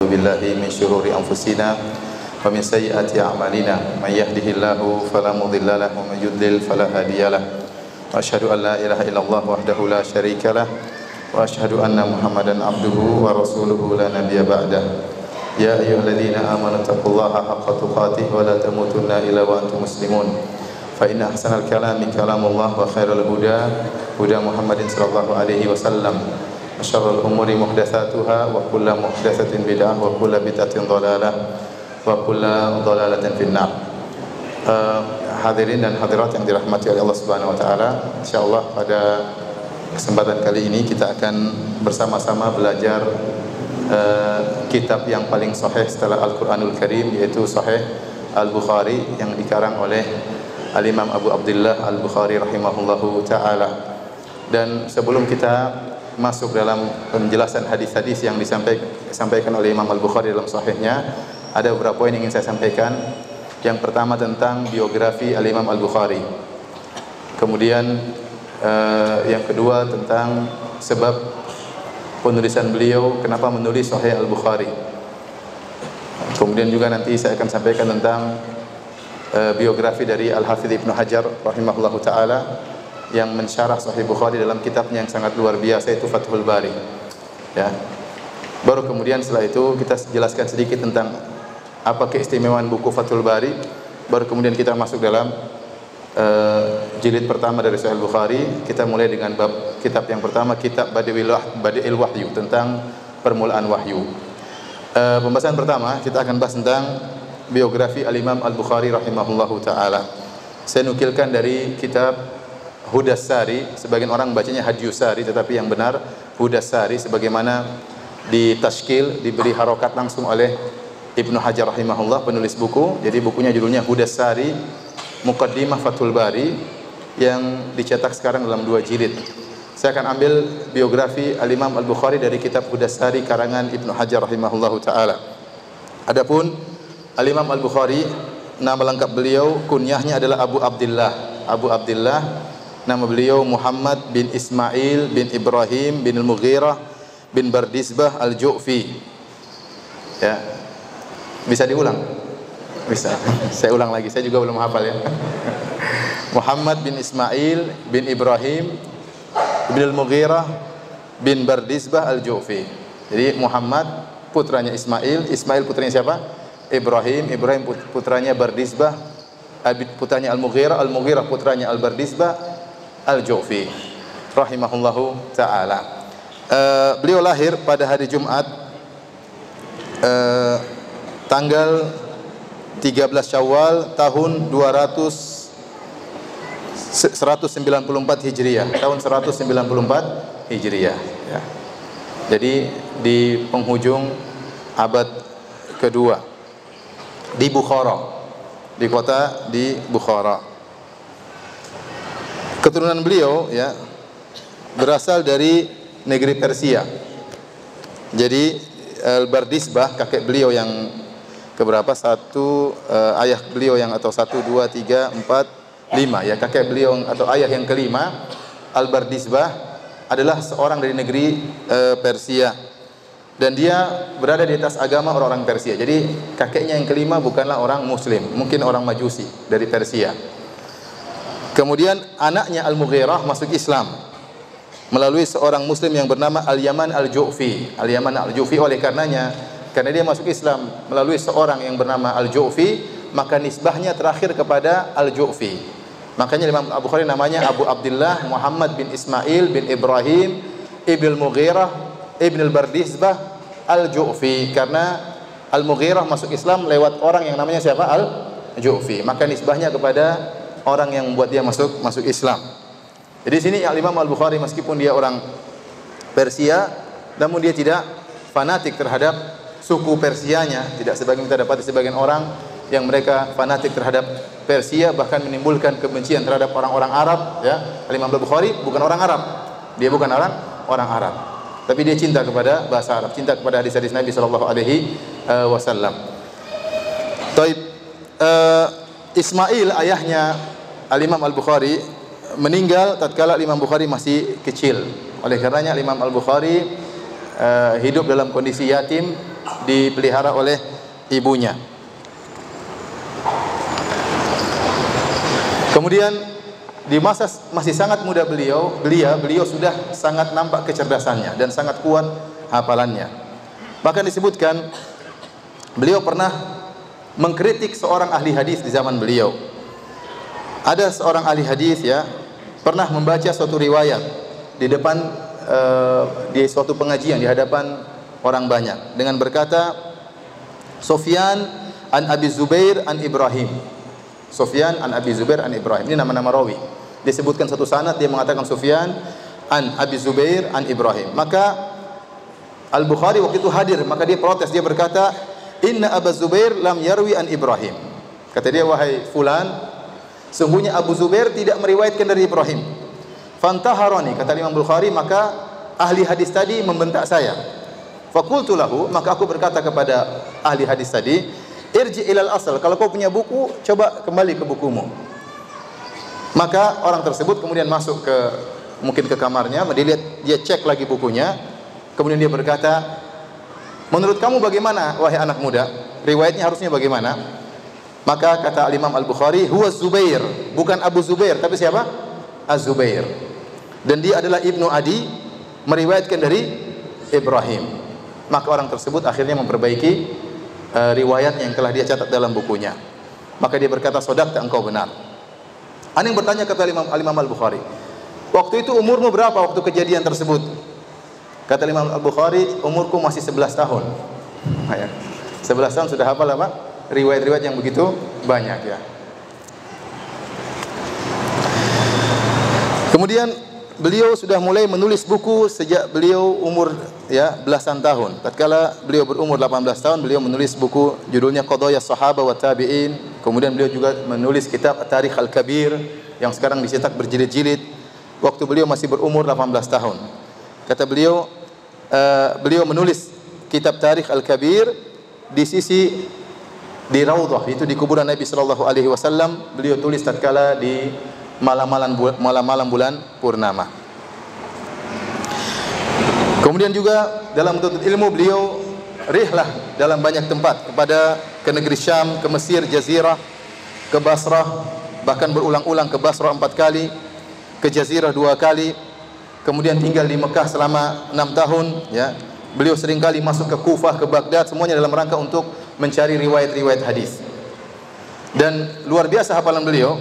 billahi min syururi anfusina wa min sayyiati a'malina may yahdihillahu fala mudilla lahu wa may yudlil fala hadiyalah wa asyhadu an la ilaha illallah wahdahu la syarikalah wa asyhadu anna muhammadan abduhu wa rasuluhu la nabiyya ba'dah. Ya ayyuhalladzina amanu taqullaha haqqa tuqatih wa la tamutunna illa wa antum muslimun. Fa inna ahsanal kalami kalamullah wa khairal huda huda Muhammadin sallallahu alaihi wasallam. Syarrul umuri muhdatsatuha wa kullu muhdatsatin bid'ah wa kullu bid'atin dhalalah wa kullu dhalalatin finnar. Hadirin dan hadirat yang dirahmati oleh Allah Subhanahu wa taala, insyaallah pada kesempatan kali ini kita akan bersama-sama belajar kitab yang paling sahih setelah Al-Qur'anul Karim, yaitu Sahih Al-Bukhari yang dikarang oleh Al-Imam Abu Abdullah Al-Bukhari rahimahullahu taala. Dan sebelum kita masuk dalam penjelasan hadis-hadis yang disampaikan oleh Imam Al-Bukhari dalam sahihnya, ada beberapa poin yang ingin saya sampaikan. Yang pertama tentang biografi Al-Imam Al-Bukhari. Kemudian yang kedua tentang sebab penulisan beliau, kenapa menulis Sahih Al-Bukhari. Kemudian juga nanti saya akan sampaikan tentang biografi dari Al-Hafidz Ibnu Hajar rahimahullahu taala yang mensyarah Sahih Bukhari dalam kitabnya yang sangat luar biasa, itu Fathul Bari. Ya. Baru kemudian setelah itu kita jelaskan sedikit tentang apa keistimewaan buku Fathul Bari. Baru kemudian kita masuk dalam jilid pertama dari Sahih Bukhari. Kita mulai dengan bab kitab yang pertama, kitab Badi'il Wahyu, tentang permulaan wahyu. Pembahasan pertama kita akan bahas tentang biografi Al-Imam Al-Bukhari rahimahullahu taala. Saya nukilkan dari kitab Hudassari, sebagian orang bacanya Hadyusari, tetapi yang benar Hudassari, sebagaimana ditashkil, diberi harokat langsung oleh Ibnu Hajar rahimahullah, penulis buku. Jadi bukunya judulnya Hudassari Muqaddimah Fathul Bari, yang dicetak sekarang dalam 2 jilid. Saya akan ambil biografi Al-Imam Al-Bukhari dari kitab Hudassari karangan Ibnu Hajar rahimahullahu taala. Adapun Al-Imam Al-Bukhari, nama lengkap beliau, kunyahnya adalah Abu Abdullah. Abu Abdullah, nama beliau Muhammad bin Ismail bin Ibrahim bin Al-Mughirah bin Bardizbah Al-Ju'fi. Ya. Bisa diulang? Bisa. Saya ulang lagi, saya juga belum hafal ya. Muhammad bin Ismail bin Ibrahim bin Al-Mughirah bin Bardizbah Al-Ju'fi. Jadi Muhammad putranya Ismail, Ismail putranya siapa? Ibrahim, Ibrahim putranya Bardizbah, putranya Al-Mughirah, Al-Mughirah putranya Al-Bardizbah Al-Ju'fi rahimahullahu ta'ala. Beliau lahir pada hari Jumat tanggal 13 Syawal tahun 194 Hijriah, tahun 194 Hijriah ya. Jadi di penghujung abad kedua di Bukhara, di kota di Bukhara. Keturunan beliau ya berasal dari negeri Persia. Jadi Al-Bardizbah, kakek beliau yang keberapa? Ayah beliau yang atau 1, 2, 3, 4, 5 ya, kakek beliau atau ayah yang kelima, Al-Bardizbah adalah seorang dari negeri Persia, dan dia berada di atas agama orang-orang Persia. Jadi kakeknya yang kelima bukanlah orang Muslim, mungkin orang Majusi dari Persia. Kemudian anaknya Al-Mughirah masuk Islam melalui seorang Muslim yang bernama Al-Yaman Al-Ju'fi. Al-Yaman Al-Ju'fi, oleh karena dia masuk Islam melalui seorang yang bernama Al-Ju'fi, maka nisbahnya terakhir kepada Al-Ju'fi. Makanya Imam Al-Bukhari namanya Abu Abdullah Muhammad bin Ismail bin Ibrahim ibn Al-Mughirah ibn Al-Bardizbah Al-Ju'fi, karena Al-Mughirah masuk Islam lewat orang yang namanya siapa? Al-Ju'fi. Maka nisbahnya kepada orang yang membuat dia masuk Islam. Jadi sini Imam Al-Bukhari meskipun dia orang Persia, namun dia tidak fanatik terhadap suku Persianya. Tidak sebagaimana kita dapati sebagian orang yang mereka fanatik terhadap Persia, bahkan menimbulkan kebencian terhadap orang-orang Arab ya. Imam Al-Bukhari bukan orang Arab. Dia bukan orang Arab. Tapi dia cinta kepada bahasa Arab, cinta kepada hadis-hadis Nabi sallallahu alaihi wasallam. Taib Ismail, ayahnya Al-Imam Al-Bukhari, meninggal tatkala Imam Bukhari masih kecil. Oleh karenanya Imam Al-Bukhari hidup dalam kondisi yatim dipelihara oleh ibunya. Kemudian di masa masih sangat muda beliau sudah sangat nampak kecerdasannya dan sangat kuat hafalannya. Bahkan disebutkan beliau pernah mengkritik seorang ahli hadis di zaman beliau. Ada seorang ahli hadis ya, pernah membaca suatu riwayat di depan di suatu pengajian di hadapan orang banyak dengan berkata, Sufyan an Abi Zubair an Ibrahim. Sufyan an Abi Zubair an Ibrahim. Ini nama-nama rawi. Disebutkan satu sanad dia mengatakan Sufyan an Abi Zubair an Ibrahim. Maka Al-Bukhari waktu itu hadir, maka dia protes, dia berkata, "Inna Abu Zubair lam yarwi an Ibrahim." Kata dia, wahai fulan, sungguhnya Abu Zubair tidak meriwayatkan dari Ibrahim. Fantaharani, kata Imam Bukhari, maka ahli hadis tadi membentak saya. Faqultu lahu, maka aku berkata kepada ahli hadis tadi, irji ilal asal, kalau kau punya buku, coba kembali ke bukumu. Maka orang tersebut kemudian masuk mungkin ke kamarnya, dia cek lagi bukunya, kemudian dia berkata, menurut kamu bagaimana wahai anak muda? Riwayatnya harusnya bagaimana? Maka kata Imam Al-Bukhari, huwa Zubair, bukan Abu Zubair, tapi siapa? Az-Zubair. Dan dia adalah Ibnu Adi, meriwayatkan dari Ibrahim. Maka orang tersebut akhirnya memperbaiki riwayat yang telah dia catat dalam bukunya. Maka dia berkata, sodaqta, engkau benar. Ana yang bertanya kata Imam Al-Bukhari, waktu itu umurmu berapa waktu kejadian tersebut? Kata Imam Al-Bukhari, umurku masih 11 tahun. 11 tahun sudah hafal apa? Riwayat-riwayat yang begitu banyak ya. Kemudian beliau sudah mulai menulis buku sejak beliau umur ya belasan tahun. Tatkala beliau berumur 18 tahun, beliau menulis buku judulnya Qadaya Sahaba wa Tabi'in. Kemudian beliau juga menulis kitab Tarikh Al-Kabir yang sekarang dicetak berjilid-jilid. Waktu beliau masih berumur 18 tahun. Kata beliau, beliau menulis kitab Tarikh Al-Kabir di Raudhah, itu di kuburan Nabi sallallahu alaihi wasallam. Beliau tulis tatkala di malam-malam bulan purnama. Kemudian juga dalam menuntut ilmu beliau rihlah dalam banyak tempat, ke negeri Syam, ke Mesir, Jazirah, ke Basrah, bahkan berulang-ulang ke Basrah 4 kali, ke Jazirah 2 kali, kemudian tinggal di Mekah selama 6 tahun ya. Beliau seringkali masuk ke Kufah, ke Baghdad, semuanya dalam rangka untuk mencari riwayat-riwayat hadis. Dan luar biasa hafalan beliau.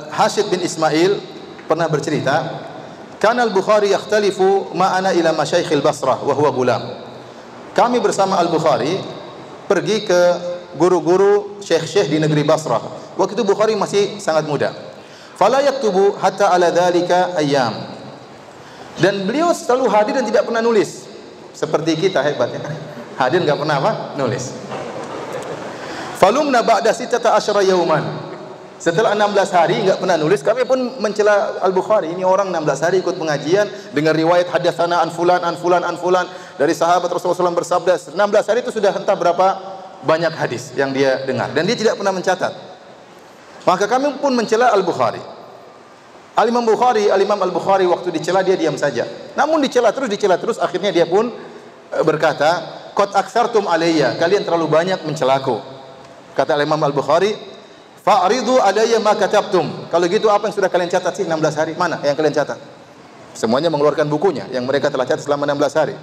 Hashid bin Ismail pernah bercerita, kana Al-Bukhari yakhtalifu ma'ana ila masyaikhil Basrah wa huwa gulam. Kami bersama Al-Bukhari pergi ke guru-guru syekh-syekh di negeri Basrah. Waktu itu Bukhari masih sangat muda. Fala yaktubu hatta ala dzalika ayyam. Dan beliau selalu hadir dan tidak pernah nulis. Seperti kita hebatnya. Hadir enggak pernah apa? Nulis. Falumna ba'da 16 yauman. Setelah 16 hari enggak pernah nulis, kami pun mencela Al-Bukhari. Ini orang 16 hari ikut pengajian dengan riwayat hadatsana an fulan dari sahabat Rasulullah SAW bersabda. 16 hari itu sudah entah berapa banyak hadis yang dia dengar dan dia tidak pernah mencatat. Maka kami pun mencela Al-Bukhari. Al-Imam Al-Bukhari waktu dicela dia diam saja. Namun dicela terus akhirnya dia pun berkata, "Qad aktsartum alayya." Kalian terlalu banyak mencelaku. Kata Imam Al-Bukhari, fa'ridu alayya ma katabtum. Kalau gitu apa yang sudah kalian catat sih 16 hari? Mana yang kalian catat? Semuanya mengeluarkan bukunya yang mereka telah catat selama 16 hari.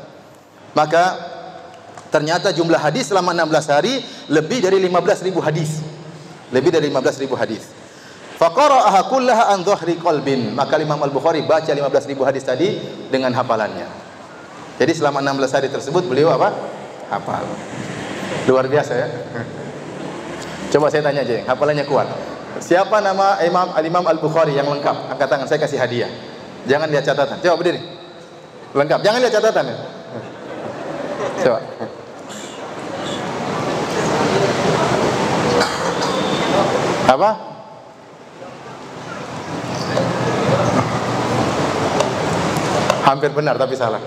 Maka ternyata jumlah hadis selama 16 hari lebih dari 15.000 hadis. Lebih dari 15.000 hadis. Faqara'aha kullaha an dhahri qalbin. Maka Imam Al-Bukhari baca 15.000 hadis tadi dengan hafalannya. Jadi selama 16 hari tersebut beliau apa? Hafal. Luar biasa ya. Coba saya tanya aja, hafalannya kuat. Siapa nama Imam Al-Bukhari yang lengkap? Angkat tangan, saya kasih hadiah. Jangan lihat catatan. Coba berdiri. Lengkap. Jangan lihat catatan ya. Coba. Apa? Hampir benar tapi salah.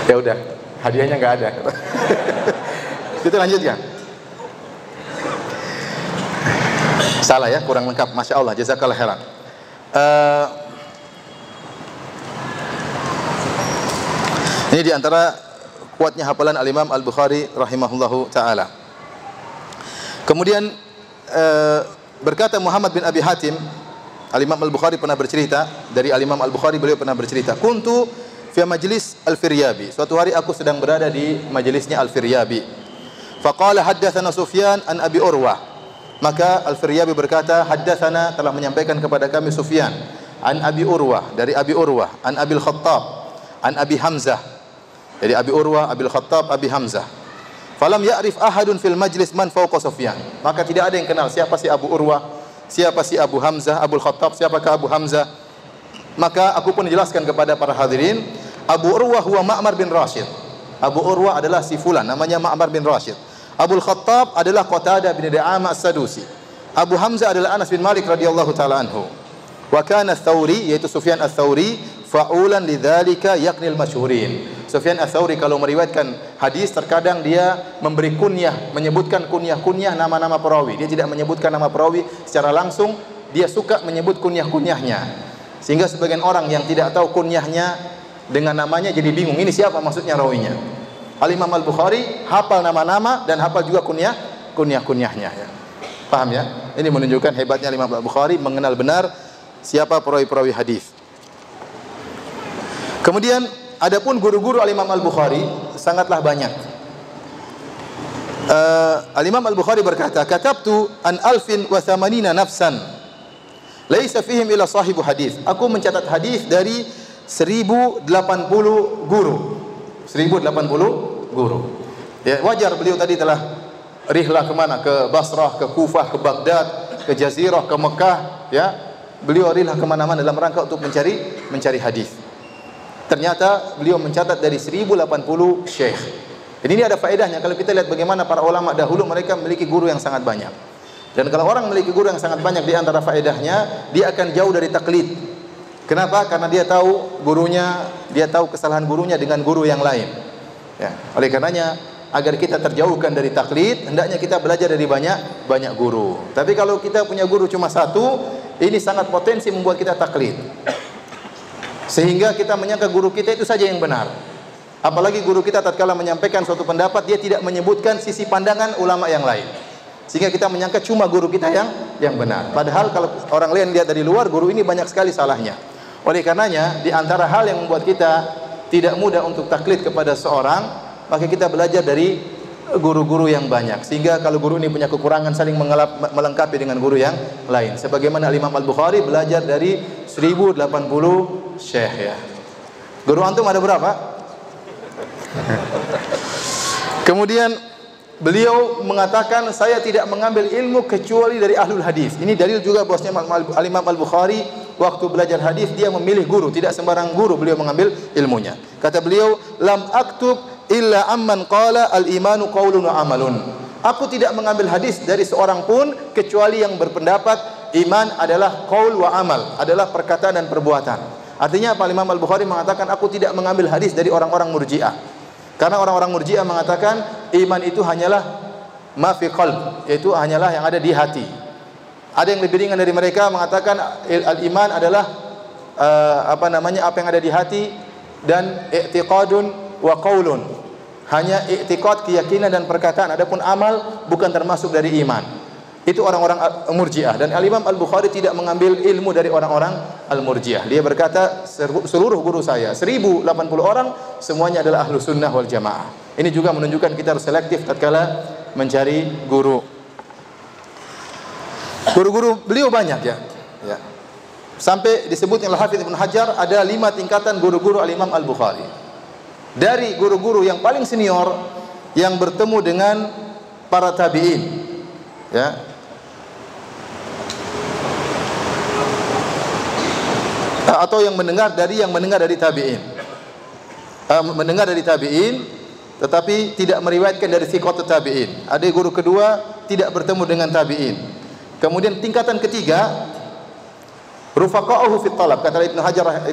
Ya udah, hadiahnya nggak ada. Kita lanjutkan. Salah ya, kurang lengkap. Masya Allah, jazakallah khairan. Ini di antara kuatnya hafalan Al-Imam Al-Bukhari rahimahullahu taala. Kemudian berkata Muhammad bin Abi Hatim, Al-Imam Al-Bukhari pernah bercerita, dari Al-Imam Al-Bukhari beliau pernah bercerita, kuntu fi majlis Al-Firyabi. Suatu hari aku sedang berada di majelisnya Al-Firyabi. Faqala haddatsana Sufyan an Abi Urwah. Maka Al-Firyabi berkata, haddatsana, telah menyampaikan kepada kami Sufyan an Abi Urwah, dari Abi Urwah, an Abil Khattab, an Abi Hamzah. Jadi Abi Urwah, Abil Khattab, Abi Hamzah. Falam ya'rif ahadun fil majlis man fawqa Sufyan. Maka tidak ada yang kenal siapa si Abu Urwah, siapa si Abu Hamzah, Abul Khattab, siapakah Abu Hamzah. Maka aku pun jelaskan kepada para hadirin, Abu Urwah huwa Ma'mar bin Rashid. Abu Urwah adalah si fulan, namanya Ma'mar bin Rashid. Abul Khattab adalah Qatadah bin Di'amah As-Sadusi. Abu Hamzah adalah Anas bin Malik radhiyallahu taala anhu. Wa kana Ats-Tsauri, yaitu Sufyan Ats-Tsauri, fa'ulan lidzalika yaqnil masyhurin. Sufyan Ats-Tsauri kalau meriwayatkan hadis terkadang dia memberi kunyah, menyebutkan kunyah-kunyah nama-nama perawi. Dia tidak menyebutkan nama perawi secara langsung, dia suka menyebut kunyah-kunyahnya. Sehingga sebagian orang yang tidak tahu kunyahnya dengan namanya jadi bingung, ini siapa maksudnya rawinya. Al-Imam Al-Bukhari hafal nama-nama dan hafal juga kunyah-kunyahnya ya. Paham ya? Ini menunjukkan hebatnya Imam Al-Bukhari mengenal benar siapa perawi-perawi hadis. Kemudian adapun guru-guru Al-Imam Al-Bukhari sangatlah banyak. Al-Imam Al-Bukhari berkata, "Katabtu an alfin wa thamanina nafsan laisa fihim illa sahibu hadis." Aku mencatat hadis dari 1080 guru. 1080 guru. Ya, wajar beliau tadi telah rihlah kemana? Ke Basrah, ke Kufah, ke Baghdad, ke Jazirah, ke Mekah, ya. Beliau rihlah kemana-mana dalam rangka untuk mencari hadis. Ternyata beliau mencatat dari 1080 syekh. Jadi ini ada faedahnya kalau kita lihat bagaimana para ulama dahulu mereka memiliki guru yang sangat banyak. Dan kalau orang memiliki guru yang sangat banyak, di antara faedahnya dia akan jauh dari taklid. Kenapa? Karena dia tahu gurunya, dia tahu kesalahan gurunya dengan guru yang lain. Ya, oleh karenanya agar kita terjauhkan dari taklid, hendaknya kita belajar dari banyak guru. Tapi kalau kita punya guru cuma satu, ini sangat potensi membuat kita taklid. Sehingga kita menyangka guru kita itu saja yang benar. Apalagi guru kita tatkala menyampaikan suatu pendapat, dia tidak menyebutkan sisi pandangan ulama yang lain. Sehingga kita menyangka cuma guru kita yang benar. Padahal kalau orang lain lihat dari luar, guru ini banyak sekali salahnya. Oleh karenanya, di antara hal yang membuat kita tidak mudah untuk taklid kepada seorang, maka kita belajar dari guru-guru yang banyak. Sehingga kalau guru ini punya kekurangan, saling melengkapi dengan guru yang lain. Sebagaimana Imam Al-Bukhari belajar dari 1080 syekh ya. Guru antum ada berapa? Kemudian beliau mengatakan, saya tidak mengambil ilmu kecuali dari ahlul hadis. Ini dalil juga bahwasanya Al-Imam Al-Bukhari waktu belajar hadis dia memilih guru, tidak sembarang guru beliau mengambil ilmunya. Kata beliau, lam aktub illa amman qala al-imanu qaulun wa amalun. Aku tidak mengambil hadis dari seorang pun kecuali yang berpendapat iman adalah qaul wa amal, adalah perkataan dan perbuatan. Artinya apa? Imam Al-Bukhari mengatakan aku tidak mengambil hadis dari orang-orang Murji'ah. Karena orang-orang Murji'ah mengatakan iman itu hanyalah ma fi qalb, yaitu hanyalah yang ada di hati. Ada yang lebih ringan dari mereka mengatakan al-iman adalah apa yang ada di hati, dan i'tiqadun wa qaulun. Hanya i'tiqad, keyakinan dan perkataan. Adapun amal bukan termasuk dari iman. Itu orang-orang Murji'ah, dan Al-Imam Al-Bukhari tidak mengambil ilmu dari orang-orang Al-Murji'ah. Dia berkata, seluruh guru saya 1080 orang semuanya adalah ahlu sunnah wal jamaah. Ini juga menunjukkan kita harus selektif tatkala mencari guru. Guru-guru beliau banyak ya. Sampai disebutnya Al-Hafidz Ibnu Hajar ada 5 tingkatan guru-guru Al-Imam Al-Bukhari. Dari guru-guru yang paling senior yang bertemu dengan para tabi'in, ya. Atau yang mendengar dari tabi'in. Mendengar dari tabi'in tetapi tidak meriwayatkan dari thiqat tabi'in. Ada guru kedua tidak bertemu dengan tabi'in. Kemudian tingkatan ketiga, rufaqa'uhu fit talab. Kata Ibnu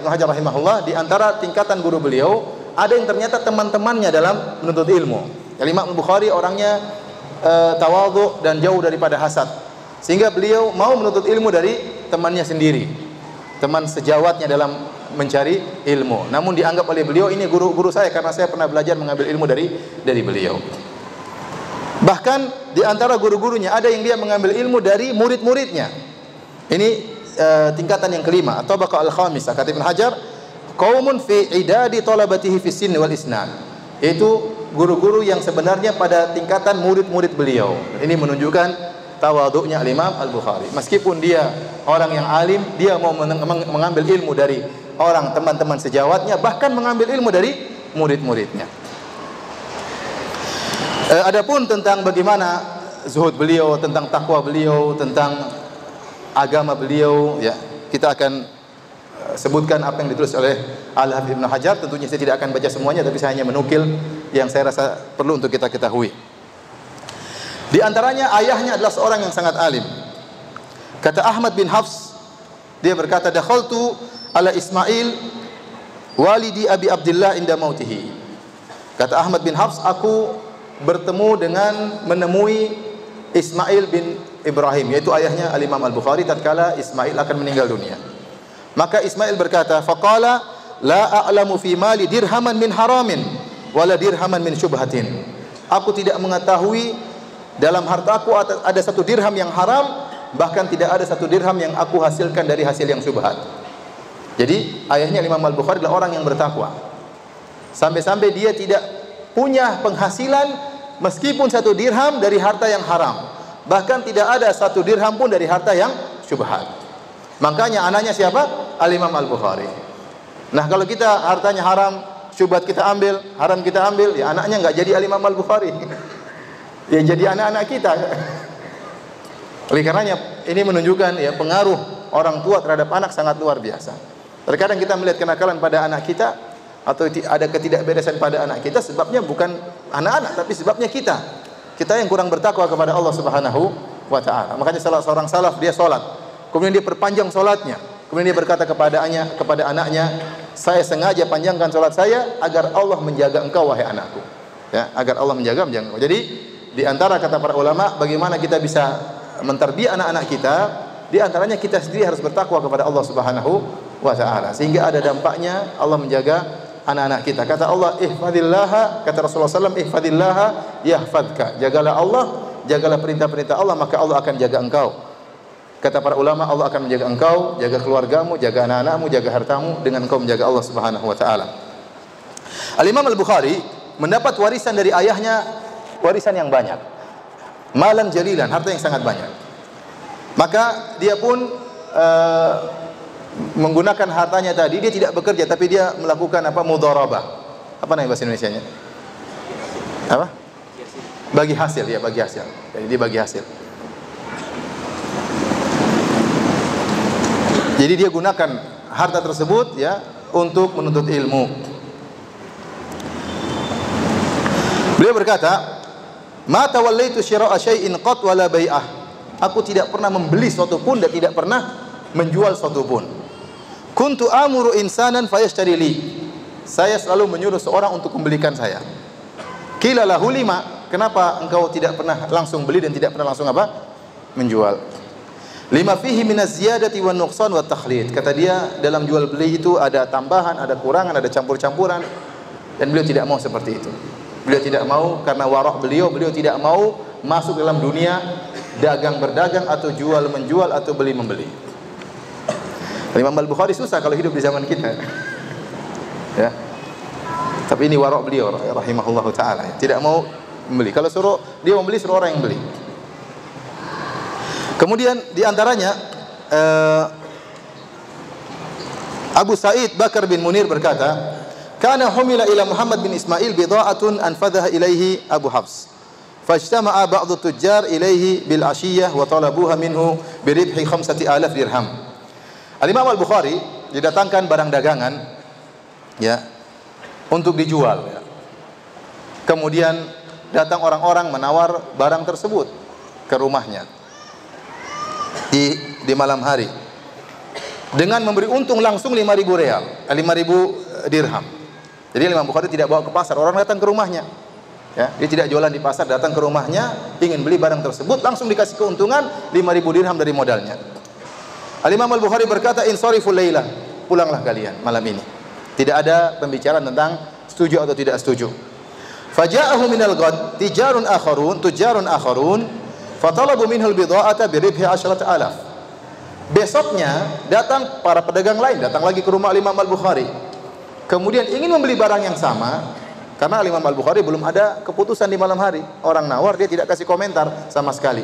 Hajar rahimahullah, di antara tingkatan guru beliau ada yang ternyata teman-temannya dalam menuntut ilmu. Imam Al-Bukhari orangnya tawadhu dan jauh daripada hasad. Sehingga beliau mau menuntut ilmu dari temannya sendiri. Teman sejawatnya mencari ilmu. Namun dianggap oleh beliau ini guru saya karena saya pernah belajar mengambil ilmu dari beliau. Bahkan di antara guru-gurunya ada yang dia mengambil ilmu dari murid-muridnya. Ini tingkatan yang kelima atau baqa al-khamis. Kata Ibnu Hajar, qaumun fi idadi talabatihi fi sinni wal isnan. Itu guru-guru yang sebenarnya pada tingkatan murid-murid beliau. Ini menunjukkan tawadhu'nya Imam Al-Bukhari. Meskipun dia orang yang alim, dia mau mengambil ilmu dari orang teman-teman sejawatnya, bahkan mengambil ilmu dari murid-muridnya. Adapun tentang bagaimana zuhud beliau, tentang takwa beliau, tentang agama beliau, ya, kita akan sebutkan apa yang ditulis oleh Al-Hafidz Ibnu Hajar. Tentunya saya tidak akan baca semuanya, tapi saya hanya menukil yang saya rasa perlu untuk kita ketahui. Di antaranya ayahnya adalah seorang yang sangat alim. Kata Ahmad bin Hafs, dia berkata, dakhaltu ala Ismail walidi Abi Abdullah inda mautihi. Kata Ahmad bin Hafs, aku bertemu dengan menemui Ismail bin Ibrahim, yaitu ayahnya Al-Imam Al-Bukhari tatkala Ismail akan meninggal dunia. Maka Ismail berkata, faqala la a'lamu fi mali dirhaman min haramin wala dirhaman min syubhatin. Aku tidak mengetahui dalam hartaku ada satu dirham yang haram, bahkan tidak ada satu dirham yang aku hasilkan dari hasil yang syubhat. Jadi ayahnya Imam Al-Bukhari adalah orang yang bertakwa. Sampai-sampai dia tidak punya penghasilan meskipun satu dirham dari harta yang haram. Bahkan tidak ada satu dirham pun dari harta yang syubhat. Makanya anaknya siapa? Al-Imam Al-Bukhari. Nah, kalau kita hartanya haram, syubhat kita ambil, haram kita ambil, ya anaknya enggak jadi Al-Imam Al-Bukhari. Ya jadi anak-anak kita. Oleh karenanya ini menunjukkan ya pengaruh orang tua terhadap anak sangat luar biasa. Terkadang kita melihat kenakalan pada anak kita atau ada ketidakberesan pada anak kita, sebabnya bukan anak-anak tapi sebabnya kita yang kurang bertakwa kepada Allah Subhanahu wa taala. Makanya salah seorang salaf, dia salat, kemudian dia perpanjang salatnya, kemudian dia berkata kepada anaknya, saya sengaja panjangkan salat saya agar Allah menjaga engkau wahai anakku. Ya, agar Allah menjaga engkau. Jadi di antara kata para ulama bagaimana kita bisa menterbiah anak-anak kita, di antaranya kita sendiri harus bertakwa kepada Allah Subhanahu wa taala sehingga ada dampaknya Allah menjaga anak-anak kita. Kata Allah, ihfadillaha, kata Rasulullah SAW, ihfadillaha yahfadka. Jagalah Allah, jagalah perintah-perintah Allah, maka Allah akan jaga engkau. Kata para ulama, Allah akan menjaga engkau, jaga keluargamu, jaga anak-anakmu, jaga hartamu dengan engkau menjaga Allah Subhanahu wa taala. Al-Imam Al-Bukhari mendapat warisan dari ayahnya, warisan yang banyak. Malan jalilan, harta yang sangat banyak. Maka dia pun menggunakan hartanya tadi, dia tidak bekerja tapi dia melakukan mudharabah. Apa namanya bahasa Indonesianya? Apa? Bagi hasil, ya, bagi hasil. Jadi dia bagi hasil. Jadi dia gunakan harta tersebut ya untuk menuntut ilmu. Beliau berkata, "Ma tawallaitu syira'a syai'in qat wala bai'ah." Aku tidak pernah membeli sesuatu pun dan tidak pernah menjual sesuatu pun. Kuntu amuru insanan fayashtari li. Saya selalu menyuruh seorang untuk membelikan saya. Qila lahu lima, kenapa engkau tidak pernah langsung beli dan tidak pernah langsung menjual? Lima fihi minaz ziyadati wan nuqsan wat takhlid. Kata dia, dalam jual beli itu ada tambahan, ada kurangan, ada campur-campuran, dan beliau tidak mau seperti itu. Beliau tidak mau karena warok beliau tidak mau masuk dalam dunia dagang berdagang atau jual menjual atau beli membeli. Imam Al-Bukhari susah kalau hidup di zaman kita. Ya. Tapi ini warok beliau rahimahullahu taala. Tidak mau membeli. Kalau suruh dia membeli, suruh orang yang beli. Kemudian di antaranya Abu Sa'id Bakar bin Munir berkata, "Kana humila ila Muhammad bin Ismail bidha'atun anfadhaha ilaihi Abu Hafs. Fajtama'a ba'dhu tujjar ilaihi bil 'ashiyyah wa talabuha minhu bi ribhi 5,000 dirham." Al-Imam Al-Bukhari didatangkan barang dagangan ya untuk dijual ya. Kemudian datang orang-orang menawar barang tersebut ke rumahnya di malam hari dengan memberi untung langsung 5.000 real, 5.000 dirham. Jadi Imam Bukhari tidak bawa ke pasar, orang datang ke rumahnya. Ya, dia tidak jualan di pasar, datang ke rumahnya ingin beli barang tersebut, langsung dikasih keuntungan 5.000 dirham dari modalnya. Al-Imam Al-Bukhari berkata, "Insariful laila." pulanglah kalian malam ini. Tidak ada pembicaraan tentang setuju atau tidak setuju. Faja'ahu minal ghad tujarun akharun fatalabu minhu al-bidha'ata bi ribhi 10,000. Besoknya datang para pedagang lain, datang lagi ke rumah Imam Al-Bukhari. Kemudian ingin membeli barang yang sama, karena Imam Al-Bukhari belum ada keputusan di malam hari. Orang nawar, dia tidak kasih komentar sama sekali.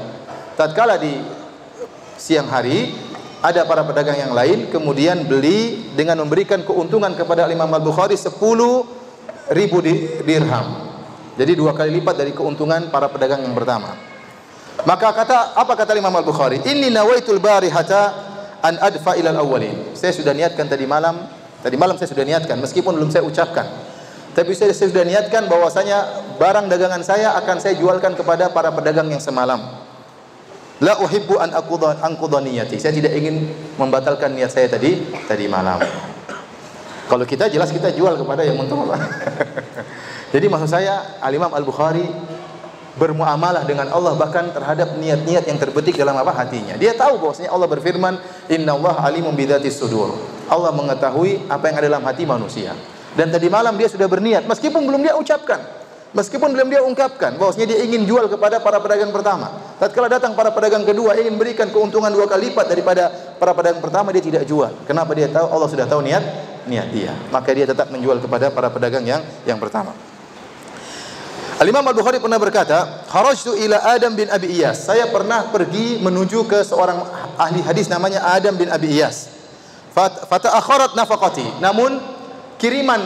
Tatkala di siang hari ada para pedagang yang lain, kemudian beli dengan memberikan keuntungan kepada Imam Al-Bukhari 10.000 dirham. Jadi 2 kali lipat dari keuntungan para pedagang yang pertama. Maka apa kata Imam Al-Bukhari? Inni nawaitul barihata an adfa ilal awwalin. Saya sudah niatkan tadi malam saya sudah niatkan, meskipun belum saya ucapkan. Tapi saya sudah niatkan bahwasanya barang dagangan saya akan saya jualkan kepada para pedagang yang semalam. La uhibbu an aqudha niyati. Saya tidak ingin membatalkan niat saya tadi malam. Kalau kita jelas kita jual kepada yang untung. Jadi maksud saya Al-Imam Al-Bukhari bermuamalah dengan Allah bahkan terhadap niat-niat yang terbetik dalam hatinya. Dia tahu bahwasanya Allah berfirman, "Innallaha alimun bidzatis sudur." Allah mengetahui apa yang ada dalam hati manusia. Dan tadi malam dia sudah berniat meskipun belum dia ucapkan, meskipun belum dia ungkapkan bahwasanya dia ingin jual kepada para pedagang pertama. Tatkala datang para pedagang kedua ingin berikan keuntungan 2 kali lipat daripada para pedagang pertama, dia tidak jual. Kenapa? Dia tahu Allah sudah tahu niat dia. Maka dia tetap menjual kepada para pedagang yang pertama. Al-Imam Al-Bukhari pernah berkata, "Kharajtu ila Adam bin Abi Iyas." Saya pernah pergi menuju ke seorang ahli hadis namanya Adam bin Abi Iyas. Fata'akharat nafaqati. Namun kiriman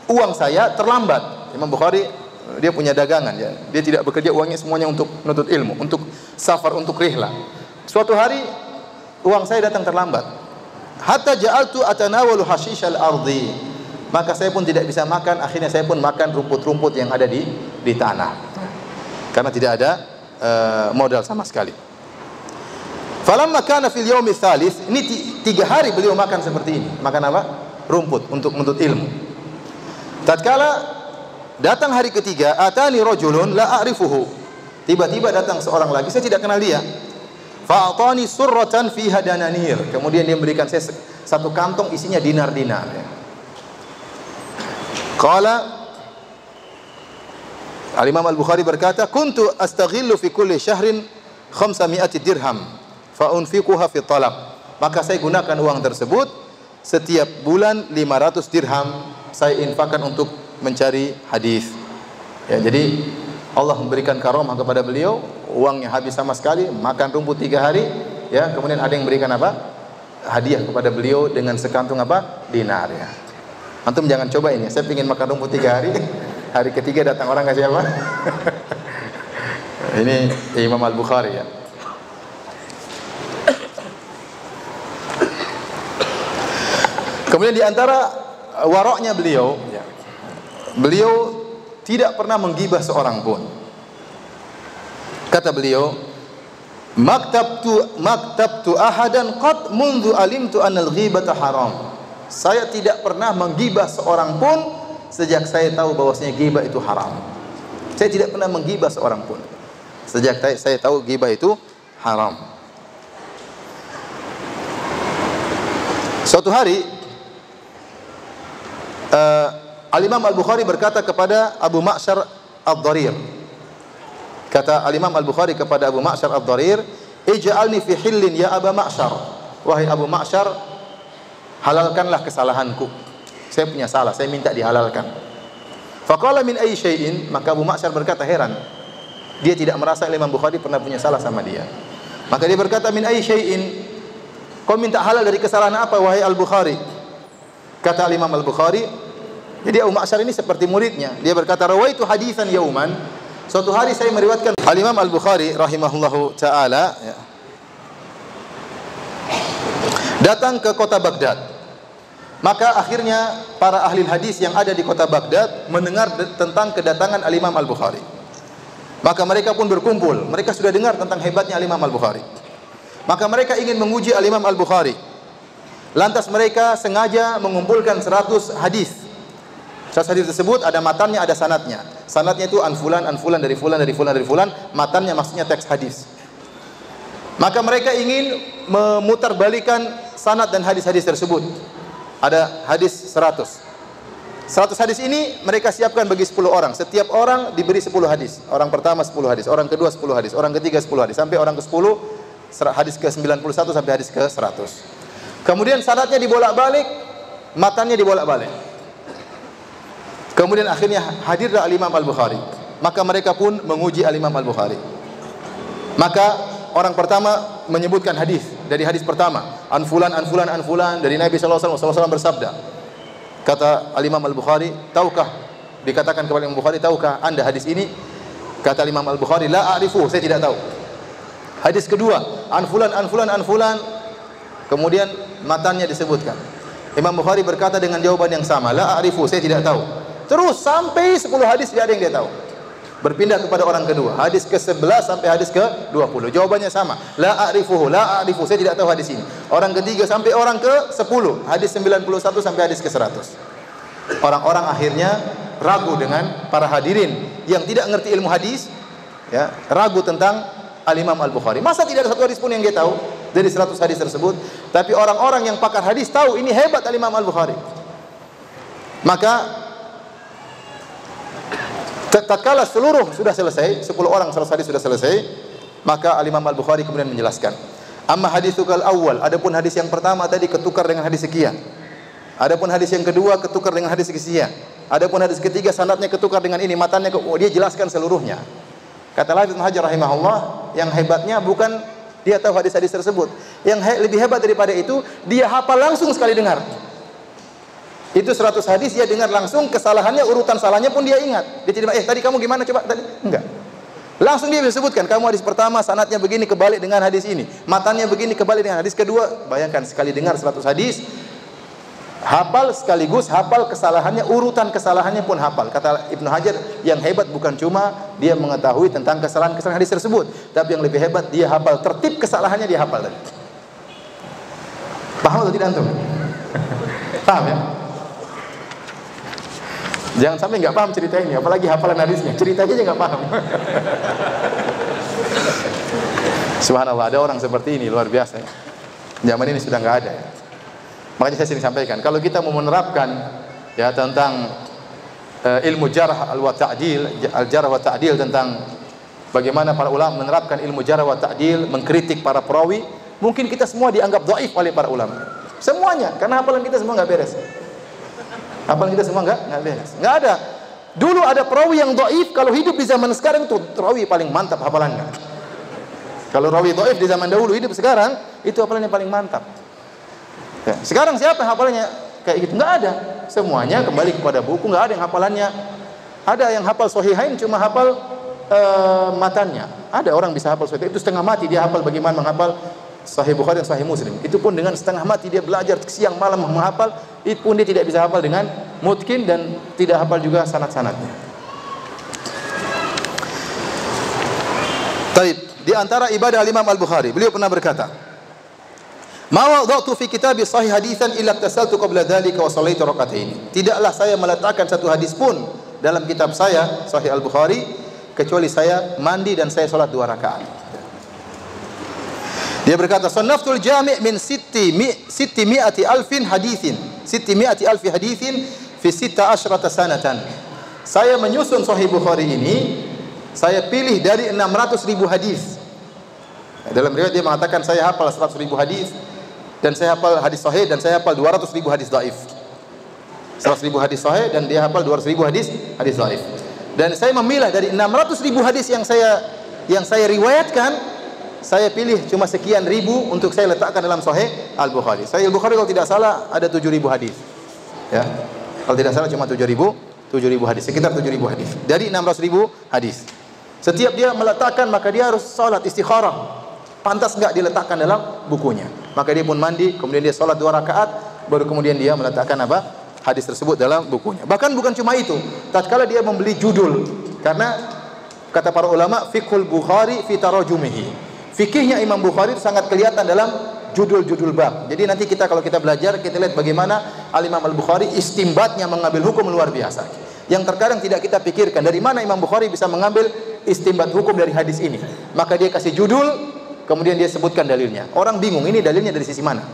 uang saya terlambat. Imam Bukhari dia punya dagangan ya. Dia tidak bekerja uangnya semuanya untuk menuntut ilmu, untuk safar, untuk rihlah. Suatu hari uang saya datang terlambat. Hatta ja'altu atanawalu hashishal ardi. Maka saya pun tidak bisa makan, akhirnya saya pun makan rumput-rumput yang ada di tanah. Karena tidak ada modal sama sekali. Falamma kana fil yaumi tsalits, ini 3 hari beliau makan seperti ini. Makan apa? Rumput untuk menuntut ilmu. Tatkala datang hari ketiga, atani rajulun la a'rifuhu. Tiba-tiba datang seorang lagi, saya tidak kenal dia. Fa'atani surratan fiha dananir. Kemudian dia memberikan saya satu kantong isinya dinar-dinar ya. Qala Al-Imam Al-Bukhari berkata, "Kuntu astaghillu fi kulli syahrin 500 dirham fa unfiquha fi talab." Maka saya gunakan uang tersebut setiap bulan 500 dirham saya infakkan untuk mencari hadis. Ya, jadi Allah memberikan karamah kepada beliau, uangnya habis sama sekali, makan rumput 3 hari, ya, kemudian ada yang memberikan apa? Hadiah kepada beliau dengan sekantung apa? Dinar ya. Antum jangan coba ini. Saya ingin makan rumput 3 hari. Hari ketiga datang orang kasih apa? Ini Imam Al-Bukhari ya. Kemudian di antara waroknya beliau, beliau tidak pernah menggibah seorang pun. Kata beliau, "Maktabtu ahadan qad mundu alimtu anal ghibata haram." Saya tidak pernah menggibah seorang pun sejak saya tahu bahwasanya ghibah itu haram. Saya tidak pernah menggibah seorang pun sejak saya tahu ghibah itu haram. Suatu hari Al-Imam Al-Bukhari berkata kepada Abu Ma'syar Ad-Dharir. Kata Al-Imam Al-Bukhari kepada Abu Ma'syar Ad-Dharir, "Ij'alni fi hillin ya Aba Ma'syar." Wahai Abu Ma'syar, halalkanlah kesalahanku. Saya punya salah, saya minta dihalalkan. Faqala min ayyi syai'in, maka Abu Ma'syar berkata heran. Dia tidak merasa Imam Bukhari pernah punya salah sama dia. Maka dia berkata, min ayyi syai'in, kau minta halal dari kesalahan apa wahai Al-Bukhari? Kata Imam Al-Bukhari, jadi Abu Ma'syar ini seperti muridnya. Dia berkata, rawaitu haditsan yauman. Suatu hari saya meriwayatkan Al-Imam Al-Bukhari rahimahullahu taala ya, datang ke kota Baghdad. Maka akhirnya para ahli hadis yang ada di kota Baghdad mendengar tentang kedatangan Al-Imam Al-Bukhari. Maka mereka pun berkumpul. Mereka sudah dengar tentang hebatnya Al-Imam Al-Bukhari. Maka mereka ingin menguji Al-Imam Al-Bukhari. Lantas mereka sengaja mengumpulkan 100 hadis. 100 hadis tersebut ada matannya, ada sanadnya. Sanadnya itu an fulan dari fulan dari fulan dari fulan. Matannya maksudnya teks hadis. Maka mereka ingin memutarbalikan sanad dan hadis-hadis tersebut. Ada hadis 100. 100 hadis ini mereka siapkan bagi 10 orang. Setiap orang diberi 10 hadis. Orang pertama 10 hadis, orang kedua 10 hadis, orang ketiga 10 hadis, sampai orang ke-10 hadis ke-91 sampai hadis ke-100. Kemudian sanadnya dibolak-balik, matanya dibolak-balik. Kemudian akhirnya hadirlah Al-Imam Al-Bukhari. Maka mereka pun menguji Al-Imam Al-Bukhari. Maka orang pertama menyebutkan hadis dari hadis pertama, an fulan dari Nabi sallallahu alaihi wasallam bersabda. Kata Al-Imam Al-Bukhari, tahukah, dikatakan kepada Imam Bukhari, tahukah Anda hadis ini? Kata Imam Al-Bukhari, la a'rifu, saya tidak tahu. Hadis kedua, an fulan. Kemudian matanya disebutkan. Imam Bukhari berkata dengan jawaban yang sama, la a'rifu, saya tidak tahu. Terus sampai 10 hadis tidak ada yang dia tahu. Berpindah kepada orang kedua, hadis ke-11 sampai hadis ke-20. Jawabannya sama, la a'rifuhu, saya tidak tahu hadis ini. Orang ketiga sampai orang ke-10, hadis 91 sampai hadis ke-100. Orang-orang akhirnya ragu dengan para hadirin yang tidak ngerti ilmu hadis, ya, ragu tentang Al-Imam Al-Bukhari. Masa tidak ada satu hadis pun yang dia tahu dari 100 hadis tersebut? Tapi orang-orang yang pakar hadis tahu ini hebat Al-Imam Al-Bukhari. Maka tatkala seluruh sudah selesai, 10 orang 100 hadis sudah selesai, maka Al-Imam Al-Bukhari kemudian menjelaskan, amma haditsukal awal, adapun hadis yang pertama tadi ketukar dengan hadis sekian. Adapun hadis yang kedua ketukar dengan hadis sekian. Adapun hadis ketiga sanadnya ketukar dengan ini, matanya dia jelaskan seluruhnya. Kata Ibnu Hajar rahimahullah, yang hebatnya bukan dia tahu hadis-hadis tersebut. Yang lebih hebat daripada itu, dia hafal langsung sekali dengar. Itu 100 hadis dia dengar langsung, kesalahannya, urutan salahnya pun dia ingat. Dia tidak, tadi kamu gimana coba tadi? Enggak. Langsung dia bisa sebutkan, kamu hadis pertama sanadnya begini kebalik dengan hadis ini. Matanya begini kebalik dengan hadis kedua. Bayangkan sekali dengar 100 hadis, hafal sekaligus hafal kesalahannya, urutan kesalahannya pun hafal. Kata Ibnu Hajar, yang hebat bukan cuma dia mengetahui tentang kesalahan-kesalahan hadis tersebut, tapi yang lebih hebat dia hafal tertib kesalahannya, dia hafal tadi. Paham atau tidak antum? Paham ya? Jangan sampai nggak paham cerita ini, apalagi hafalan hadisnya. Ceritanya aja nggak paham. Subhanallah, ada orang seperti ini, luar biasa. Zaman ini sudah nggak ada. Makanya saya sering sampaikan, kalau kita mau menerapkan ya tentang ilmu jarh wa ta'dil, al-jarh wa ta'dil, tentang bagaimana para ulama menerapkan ilmu jarh wa ta'dil, mengkritik para perawi, mungkin kita semua dianggap dhaif oleh para ulama. Semuanya, karena hafalan kita semua nggak beres. Hafalan kita semua enggak beres. Enggak ada. Dulu ada perawi yang dhaif, kalau hidup di zaman sekarang itu perawi paling mantap hafalannya. Kalau rawi dhaif di zaman dahulu, hidup sekarang itu hafalannya paling mantap. Ya. Sekarang siapa hafalannya kayak gitu? Enggak ada. Semuanya kembali kepada buku, enggak ada yang hafalannya. Ada yang hafal Sahihain cuma hafal matanya. Ada orang bisa hafal Sahihain itu setengah mati dia hafal bagaimana menghafal Sahih Bukhari dan Sahih Muslim. Itu pun dengan setengah mati dia belajar siang malam menghafal, itu pun dia tidak bisa hafal dengan mutkin dan tidak hafal juga sanad-sanadnya. Taib, di antara ibadah Imam Al-Bukhari, beliau pernah berkata, "Ma wada'tu fi kitabi sahih haditsan illa tasaltu qabla dzalika wa shallaitu rak'atain." Tidaklah saya meletakkan satu hadis pun dalam kitab saya Sahih Al-Bukhari kecuali saya mandi dan saya salat 2 rakaat. Dia berkata, "Sannaftul jami' min 600 alfin haditsin, 600 alfi haditsin fi 16 sanatan." Saya menyusun Sahih Bukhari ini, saya pilih dari 600.000 hadis. Dalam riwayat dia mengatakan saya hafal 100.000 hadis dan saya hafal hadis sahih dan saya hafal 200.000 hadis dhaif. 100.000 hadis sahih dan dia hafal 200.000 hadis dhaif. Dan saya memilah dari 600.000 hadis yang saya riwayatkan, saya pilih cuma sekian ribu untuk saya letakkan dalam Sahih Al-Bukhari. Sahih Al-Bukhari kalau tidak salah ada 7.000 hadis. Ya. Kalau tidak salah cuma 7.000 hadis, sekitar 7.000 hadis. Dari 600.000 hadis. Setiap dia meletakkan maka dia harus salat istikharah. Pantas enggak diletakkan dalam bukunya. Maka dia pun mandi, kemudian dia salat 2 rakaat, baru kemudian dia meletakkan hadis tersebut dalam bukunya. Bahkan bukan cuma itu, tatkala dia membeli judul, karena kata para ulama fiqhul Bukhari fi tarajumihi. Fikihnya Imam Bukhari itu sangat kelihatan dalam judul-judul bab. Jadi nanti kalau kita belajar, kita lihat bagaimana Al-Imam Al-Bukhari istimbatnya mengambil hukum luar biasa. Yang terkadang tidak kita pikirkan, dari mana Imam Bukhari bisa mengambil istimbat hukum dari hadis ini. Maka dia kasih judul, kemudian dia sebutkan dalilnya. Orang bingung, ini dalilnya dari sisi mana?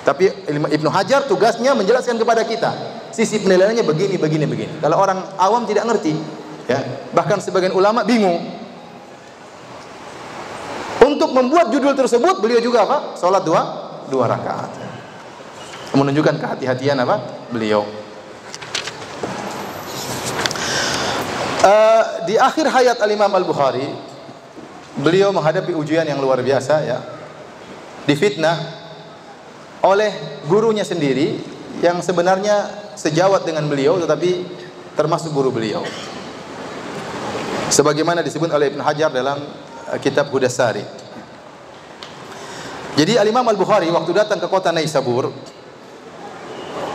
Tapi Ibnu Hajar tugasnya menjelaskan kepada kita sisi penilaiannya begini. Kalau orang awam tidak ngerti, ya. Bahkan sebagian ulama bingung. Untuk membuat judul tersebut beliau juga apa? Salat dua rakaat. Menunjukkan kehati-hatian apa? Beliau. Di akhir hayat Al-Imam Al-Bukhari, beliau menghadapi ujian yang luar biasa, ya. Difitnah oleh gurunya sendiri yang sebenarnya sejawat dengan beliau tetapi termasuk guru beliau. Sebagaimana disebut oleh Ibnu Hajar dalam kitab Hudasari. Jadi Al-Imam Al-Bukhari waktu datang ke kota Naisabur,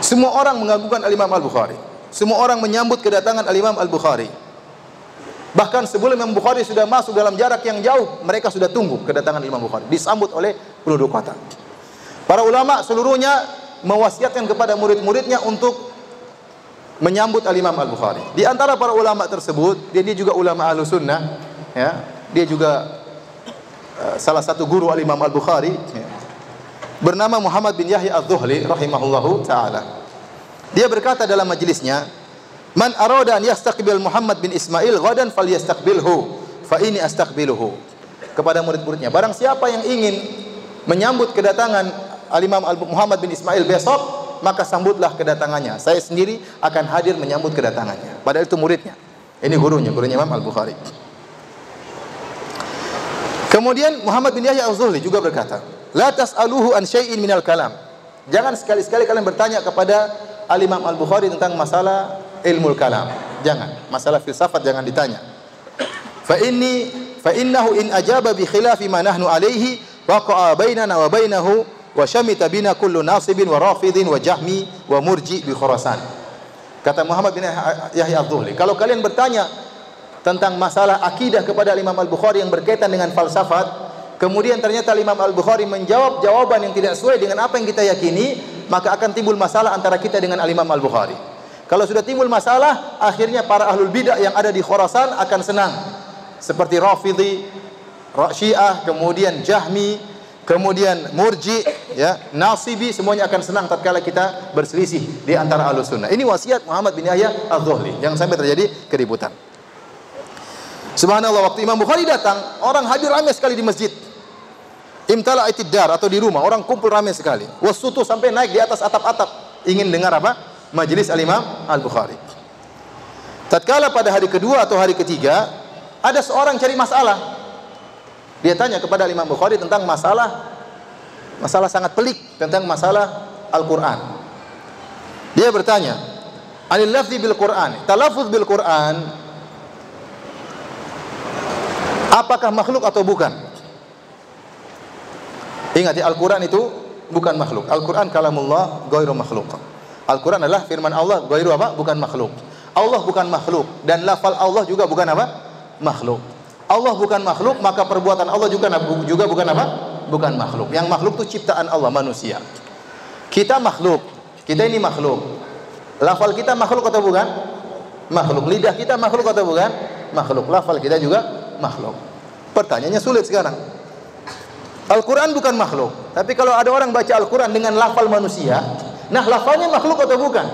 semua orang mengagungkan Al-Imam Al-Bukhari. Semua orang menyambut kedatangan Al-Imam Al-Bukhari. Bahkan sebelum Imam Bukhari sudah masuk dalam jarak yang jauh, mereka sudah tunggu kedatangan Imam Bukhari, disambut oleh penduduk kota. Para ulama seluruhnya mewasiatkan kepada murid-muridnya untuk menyambut Al-Imam Al-Bukhari. Di antara para ulama tersebut, dia juga ulama Ahlussunnah, ya. Dia juga salah satu guru Al-Imam Al-Bukhari, ya. Bernama Muhammad bin Yahya Az-Zuhli rahimahullahu taala. Dia berkata dalam majelisnya, "Man arada an yastaqbil Muhammad bin Ismail ghadan falyastaqbilhu, fa inni astaqbiluhu." Kepada murid-muridnya, barang siapa yang ingin menyambut kedatangan Al-Imam Muhammad bin Ismail besok, maka sambutlah kedatangannya. Saya sendiri akan hadir menyambut kedatangannya. Padahal itu muridnya. Ini gurunya Imam Al-Bukhari. Kemudian Muhammad bin Yahya Az-Zuhli juga berkata, "La tas'aluhu an syai'in minal kalam." Jangan sekali-sekali kalian bertanya kepada Al-Imam Al-Bukhari tentang masalah ilmu kalam. Jangan. Masalah filsafat jangan ditanya. Fa innahu in ajaba bi khilafi ma nahnu alaihi waqa'a bainana wa bainahu wa syamita bina kullu nasibin wa rafidin wa jahmi wa murji bi Khurasan. Kata Muhammad bin Yahya Az-Zuhli, kalau kalian bertanya tentang masalah akidah kepada Imam Al-Bukhari yang berkaitan dengan falsafat, kemudian ternyata Imam Al-Bukhari menjawab jawaban yang tidak sesuai dengan apa yang kita yakini, maka akan timbul masalah antara kita dengan Imam Al-Bukhari. Kalau sudah timbul masalah, akhirnya para ahlul bidah yang ada di Khurasan akan senang. Seperti Rafidhi, Syiah, kemudian Jahmi, kemudian Murji, ya, Nasibi, semuanya akan senang tatkala kita berselisih di antara Ahlussunnah. Ini wasiat Muhammad bin Yahya Az-Zuhli. Jangan sampai terjadi keributan. Subhanallah, waktu Imam Bukhari datang, orang hadir ramai sekali di masjid. Imtala'atid dar, atau di rumah, orang kumpul ramai sekali. Wasutu sampai naik di atas atap-atap ingin dengar apa? Majelis Al-Imam Al-Bukhari. Tatkala pada hari kedua atau hari ketiga, ada seorang cari masalah. Dia tanya kepada Imam Bukhari tentang masalah sangat pelik, tentang masalah Al-Quran. Dia bertanya, "Anil lafzi bil Quran, talaffuz bil Quran, apakah makhluk atau bukan?" Ingat ya, Al-Quran itu bukan makhluk. Al-Quran kalamullah ghairu makhluk. Al-Quran adalah firman Allah, ghairu apa? Bukan makhluk. Allah bukan makhluk, dan lafal Allah juga bukan apa? Makhluk. Allah bukan makhluk, maka perbuatan Allah juga bukan apa? Bukan makhluk. Yang makhluk itu ciptaan Allah, manusia. Kita makhluk. Kita ini makhluk. Lafal kita makhluk atau bukan? Makhluk. Lidah kita makhluk atau bukan? Makhluk. Lafal kita juga makhluk. Pertanyaannya sulit sekarang. Al-Quran bukan makhluk. Tapi kalau ada orang baca Al-Quran dengan lafal manusia, nah lafalnya makhluk atau bukan?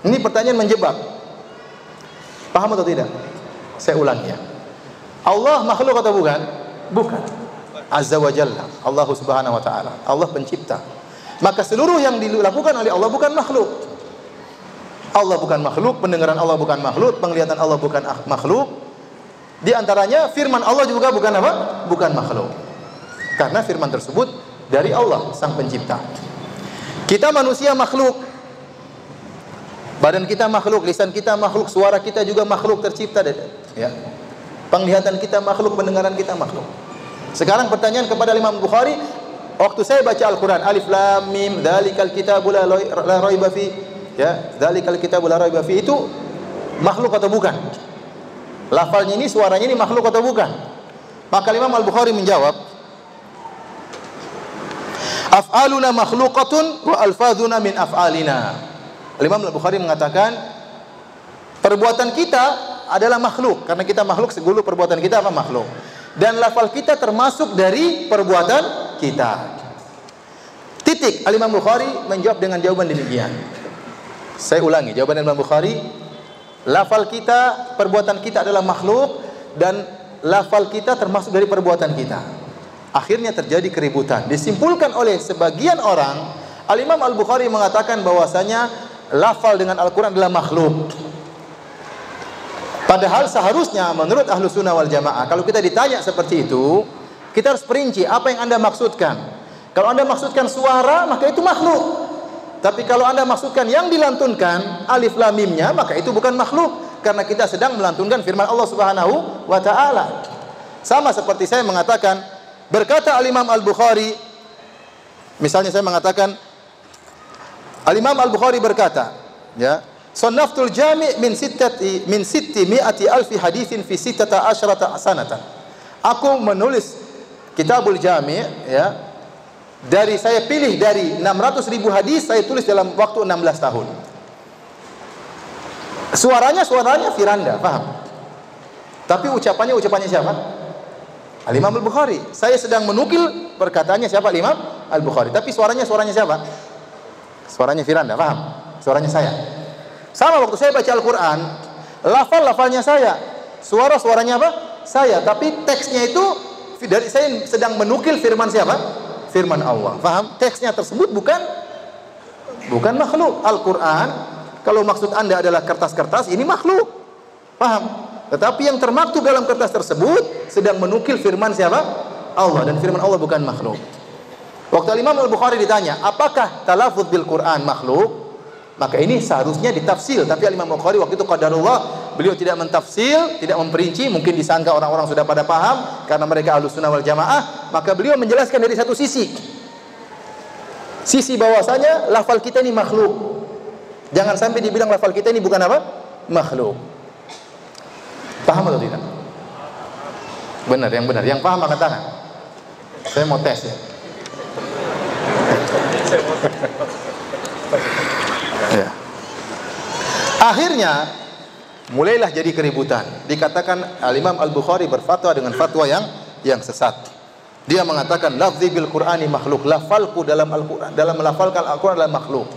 Ini pertanyaan menjebak. Paham atau tidak? Saya ulangi ya. Allah makhluk atau bukan? Bukan. Azza wa Jalla, Allah Subhanahu wa taala. Allah pencipta. Maka seluruh yang dilakukan oleh Allah bukan makhluk. Allah bukan makhluk, pendengaran Allah bukan makhluk, penglihatan Allah bukan makhluk. Di antaranya firman Allah juga bukan apa? Bukan makhluk. Karena firman tersebut dari Allah sang pencipta. Kita manusia makhluk. Badan kita makhluk, lisan kita makhluk, suara kita juga makhluk tercipta, ya. Penglihatan kita makhluk, pendengaran kita makhluk. Sekarang pertanyaan kepada Imam Bukhari, waktu saya baca Al-Quran, Alif Lam Mim, Dzalikal kitabu la raiba fi, ya, Dzalikal kitabu la raiba fi, itu makhluk atau bukan? Lafalnya ini, suaranya ini makhluk atau bukan? Maka Imam Al-Bukhari menjawab, af'aluna makhluqatun wa alfadhuna min af'alina. Imam Al-Bukhari mengatakan, perbuatan kita adalah makhluk, karena kita makhluk, segulu perbuatan kita apa? Makhluk. Dan lafal kita termasuk dari perbuatan kita. Titik. Al-Imam Bukhari menjawab dengan jawaban demikian. Saya ulangi jawaban Imam Bukhari. Lafal kita, perbuatan kita adalah makhluk, dan lafal kita termasuk dari perbuatan kita. Akhirnya terjadi keributan. Disimpulkan oleh sebagian orang, Al-Imam Al-Bukhari mengatakan bahwasanya lafal dengan Al-Quran adalah makhluk. Padahal seharusnya menurut Ahlus Sunnah wal Jamaah, kalau kita ditanya seperti itu, kita harus perinci apa yang Anda maksudkan. Kalau Anda maksudkan suara, maka itu makhluk. Tapi kalau Anda maksudkan yang dilantunkan, alif lam mimnya, maka itu bukan makhluk, karena kita sedang melantunkan firman Allah Subhanahu wa taala. Sama seperti saya mengatakan, berkata Al-Imam Al-Bukhari, misalnya saya mengatakan Al-Imam Al-Bukhari berkata, ya, Sannaftul Jami' min sitti mi'ati alfi haditsin fi sittata asyrata sanatan. Aku menulis Kitabul Jami', ya, saya pilih dari 600.000 hadis, saya tulis dalam waktu 16 tahun. Suaranya Firanda, paham? Tapi ucapannya siapa? Al-Imam Al-Bukhari. Saya sedang menukil perkataannya siapa? Al-Imam Al-Bukhari. Tapi suaranya siapa? Suaranya Firanda, paham? Suaranya saya. Sama waktu saya baca Al-Quran, lafal-lafalnya saya, suaranya apa? Saya. Tapi teksnya itu dari saya sedang menukil firman siapa? Firman Allah. Paham? Teksnya tersebut bukan makhluk. Al-Quran, kalau maksud Anda adalah kertas-kertas, ini makhluk. Paham? Tetapi yang termaktub dalam kertas tersebut sedang menukil firman siapa? Allah. Dan firman Allah bukan makhluk. Waktu Imam Al-Bukhari ditanya, apakah talafuz bil Quran makhluk? Maka ini seharusnya ditafsil. Tapi Imam Al-Bukhari waktu itu qadarullah, beliau tidak mentafsil, tidak memperinci. Mungkin disangka orang-orang sudah pada paham karena mereka Ahlus Sunnah wal Jamaah. Maka beliau menjelaskan dari satu sisi bahwasanya lafal kita ini makhluk. Jangan sampai dibilang lafal kita ini bukan apa? Makhluk. Paham atau tidak? Benar, yang benar. Yang paham angkat tangan. Saya mau tes ya. Ya. Akhirnya mulailah jadi keributan. Dikatakan Al-Imam Al-Bukhari berfatwa dengan fatwa yang sesat. Dia mengatakan lafzi bil Qur'ani makhluk, lafalku dalam Al-Qur'an, dalam melafalkan Al-Qur'an adalah makhluk.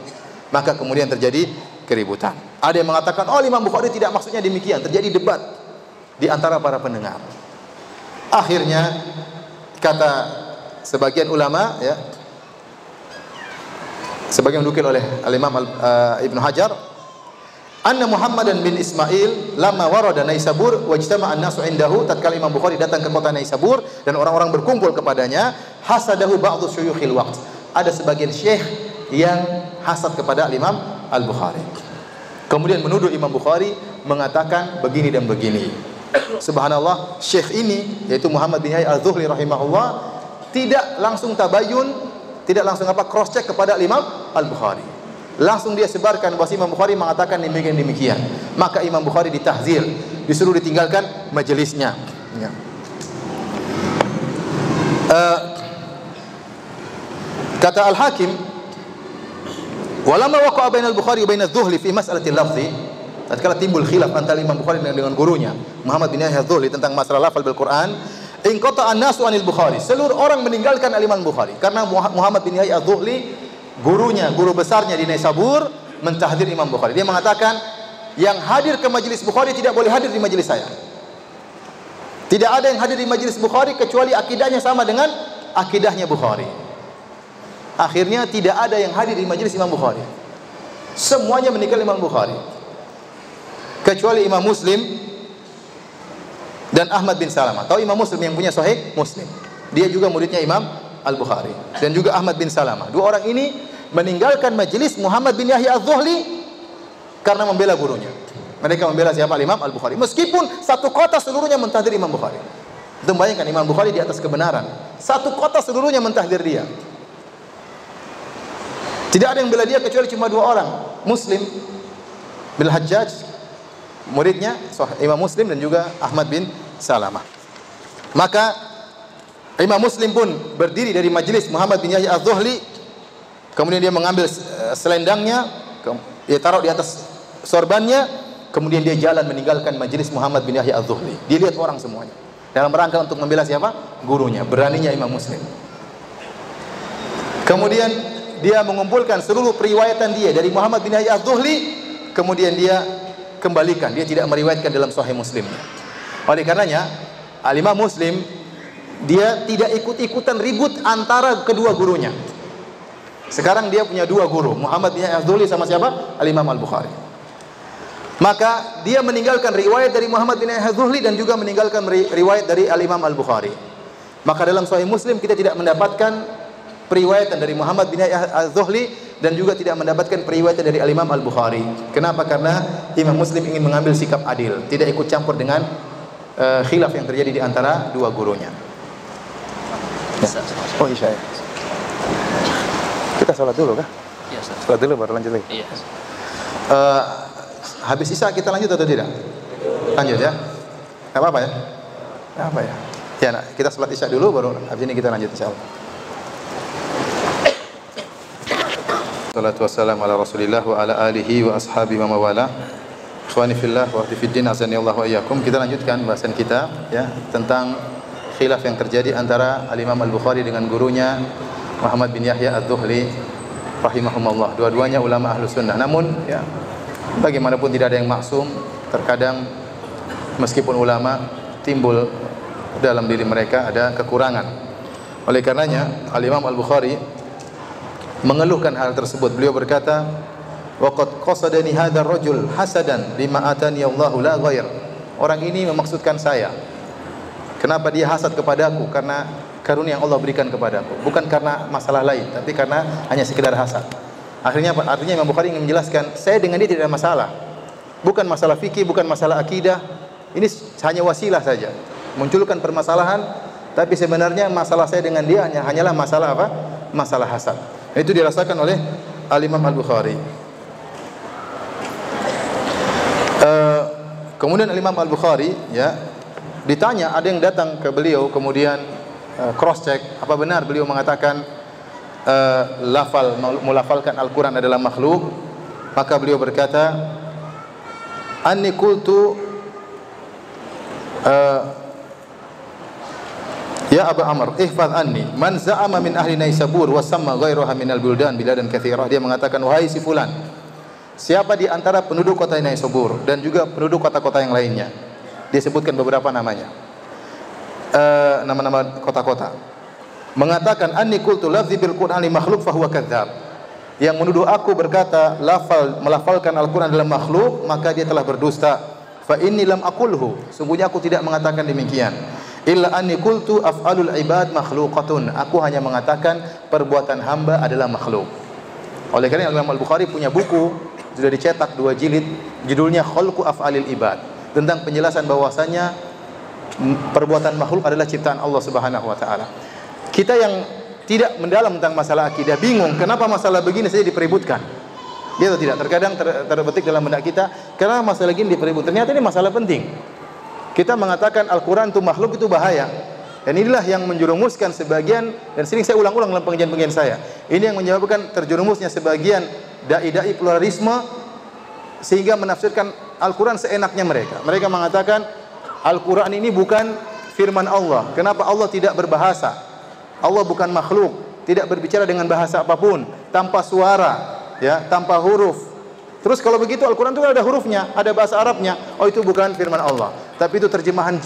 Maka kemudian terjadi keributan. Ada yang mengatakan, oh Imam Bukhari tidak maksudnya demikian. Terjadi debat di antara para pendengar. Akhirnya kata sebagian ulama, ya, sebagian dinukil oleh Al-Imam Ibnu Hajar, anna Muhammadan bin Ismail lama warada Naisabur wajtama an-nasu indahu, tatkala Imam Bukhari datang ke kota Naisabur dan orang-orang berkumpul kepadanya, hasadahu ba'dhu syuyukhil waqt. Ada sebagian syekh yang hasad kepada Imam Al-Bukhari. Kemudian menuduh Imam Bukhari mengatakan begini dan begini. Subhanallah, syekh ini yaitu Muhammad bin Yahya Al-Dhuhli rahimahullah tidak langsung tabayun, tidak langsung cross check kepada Imam Al-Bukhari. Langsung dia sebarkan bahwa Imam Bukhari mengatakan demikian. Maka Imam Bukhari ditahzir, disuruh ditinggalkan majelisnya. Ya. Kata Al-Hakim, walamma waqa'a bainal Bukhari wa bainadz Dhuhli fi mas'alatil lafzi, tatkala timbul khilaf antara Imam Bukhari dengan gurunya Muhammad bin Yahya Adz-Dhuhli tentang masalah lafal bil Quran, inqata an-nasu anil Bukhari, seluruh orang meninggalkan Imam Bukhari karena Muhammad bin Yahya Adz-Dhuhli, gurunya, guru besarnya di Naisabur, mentahdir Imam Bukhari. Dia mengatakan yang hadir ke majelis Bukhari tidak boleh hadir di majelis saya. Tidak ada yang hadir di majelis Bukhari kecuali akidahnya sama dengan akidahnya Bukhari. Akhirnya tidak ada yang hadir di majelis Imam Bukhari. Semuanya meninggal Imam Bukhari, kecuali Imam Muslim dan Ahmad bin Salamah. Tahu Imam Muslim yang punya Sahih Muslim? Dia juga muridnya Imam Al-Bukhari dan juga Ahmad bin Salamah. Dua orang ini meninggalkan majelis Muhammad bin Yahya Adz-Dhuhli karena membela gurunya. Mereka membela siapa? Imam Al-Bukhari. Meskipun satu kota seluruhnya mentahdir Imam Bukhari. Itu bayangkan, Imam Bukhari di atas kebenaran. Satu kota seluruhnya mentahdir dia. Tidak ada yang bela dia kecuali cuma dua orang. Muslim bin Hajjaj, muridnya Imam Muslim, dan juga Ahmad bin Salamah. Maka Imam Muslim pun berdiri dari majelis Muhammad bin Yahya Adz-Dhuhli, kemudian dia mengambil selendangnya, dia taruh di atas sorbannya, kemudian dia jalan meninggalkan majelis Muhammad bin Yahya Adz-Dhuhli. Dilihat orang semuanya dalam rangka untuk membela siapa? Gurunya. Beraninya Imam Muslim. Kemudian dia mengumpulkan seluruh periwayatan dia dari Muhammad bin Yahya Az-Zuhli, kemudian dia kembalikan, dia tidak meriwayatkan dalam Sahih Muslim. Oleh karenanya, Al-Imam Muslim dia tidak ikut-ikutan ribut antara kedua gurunya. Sekarang dia punya dua guru, Muhammad bin Yahya Az-Zuhli sama siapa? Al-Imam Al-Bukhari. Maka dia meninggalkan riwayat dari Muhammad bin Yahya Az-Zuhli dan juga meninggalkan riwayat dari Al-Imam Al-Bukhari. Maka dalam Sahih Muslim kita tidak mendapatkan periwayatan dari Muhammad bin Yahya Az-Zuhli dan juga tidak mendapatkan periwayatan dari Al-Imam Al-Bukhari. Kenapa? Karena Imam Muslim ingin mengambil sikap adil, tidak ikut campur dengan khilaf yang terjadi di antara dua gurunya. Ya. Oh Isya ya. Kita sholat dulu kah? Iya, sholat dulu baru lanjut lagi. Iya. Habis Isya kita lanjut atau tidak? Lanjut ya. Enggak apa-apa ya? Enggak apa ya? Ya, nah, kita sholat Isya dulu baru habis ini kita lanjut insyaallah. Salatu wassalamu ala Rasulillah wa ala alihi wa ashabihi wa mawala. Ikhwani fillah wa ahli fiddin azani Allah wa iyyakum. Kita lanjutkan bahasan kita ya tentang khilaf yang terjadi antara Al-Imam Al-Bukhari dengan gurunya Muhammad bin Yahya Az-Zuhli rahimahumullah. Dua-duanya ulama Ahlus Sunnah. Namun ya bagaimanapun tidak ada yang maksum. Terkadang meskipun ulama timbul dalam diri mereka ada kekurangan. Oleh karenanya Al-Imam Al-Bukhari mengeluhkan hal tersebut. Beliau berkata, "Waqad qasadani hadzal rajul hasadan lima atani Allahu la ghair." Orang ini memaksudkan saya. Kenapa dia hasad kepadaku? Karena karunia yang Allah berikan kepadaku. Bukan karena masalah lain, tapi karena hanya sekedar hasad. Artinya Imam Bukhari ingin menjelaskan, saya dengan dia tidak ada masalah. Bukan masalah fikih, bukan masalah akidah. Ini hanya wasilah saja. Munculkan permasalahan, tapi sebenarnya masalah saya dengan dia hanyalah masalah apa? Masalah hasad. Itu dirasakan oleh Al-Imam Al-Bukhari. Kemudian Al-Imam Al-Bukhari ya ditanya, ada yang datang ke beliau kemudian cross check apa benar beliau mengatakan melafalkan Al-Quran adalah makhluk. Maka beliau berkata, anni qultu ya Abu Amr, ihfaz anni man za'ama min ahli Naisabur wa samma ghairaha minal buldan biladan katsirah. Dia mengatakan, wahai si fulan, siapa di antara penduduk kota Naisabur dan juga penduduk kota-kota yang lainnya. Dia sebutkan beberapa namanya. Nama-nama kota-kota. Mengatakan anni qultu lafzi bil Qur'ani makhluk fa huwa kadzdzab. Yang menuduh aku berkata melafalkan Al-Qur'an adalah makhluk, maka dia telah berdusta. Fa inni lam aqulhu. Sungguhnya aku tidak mengatakan demikian. Illa anni qultu af'alul ibad makhluqatun. Aku hanya mengatakan perbuatan hamba adalah makhluk. Oleh karena Imam Al-Bukhari punya buku sudah dicetak 2 jilid, judulnya Khalqu Af'alil Ibad, tentang penjelasan bahwasanya perbuatan makhluk adalah ciptaan Allah Subhanahu wa taala. Kita yang tidak mendalam tentang masalah akidah bingung kenapa masalah begini saja dipeributkan. Dia atau tidak? Terkadang terbetik dalam benak kita, kenapa masalah begini dipeributkan? Ternyata ini masalah penting. Kita mengatakan Al-Quran itu makhluk, itu bahaya. Dan inilah yang menjerumuskan sebagian, dan sering saya ulang-ulang dalam pengajian-pengajian saya. Ini yang menyebabkan terjerumusnya sebagian dai-dai pluralisme sehingga menafsirkan Al-Quran seenaknya mereka. Mereka mengatakan Al-Quran ini bukan firman Allah. Kenapa Allah tidak berbahasa? Allah bukan makhluk, tidak berbicara dengan bahasa apapun, tanpa suara, ya, tanpa huruf. Terus kalau begitu Al-Quran itu ada hurufnya, ada bahasa Arabnya. Oh, itu bukan firman Allah, tapi itu terjemahan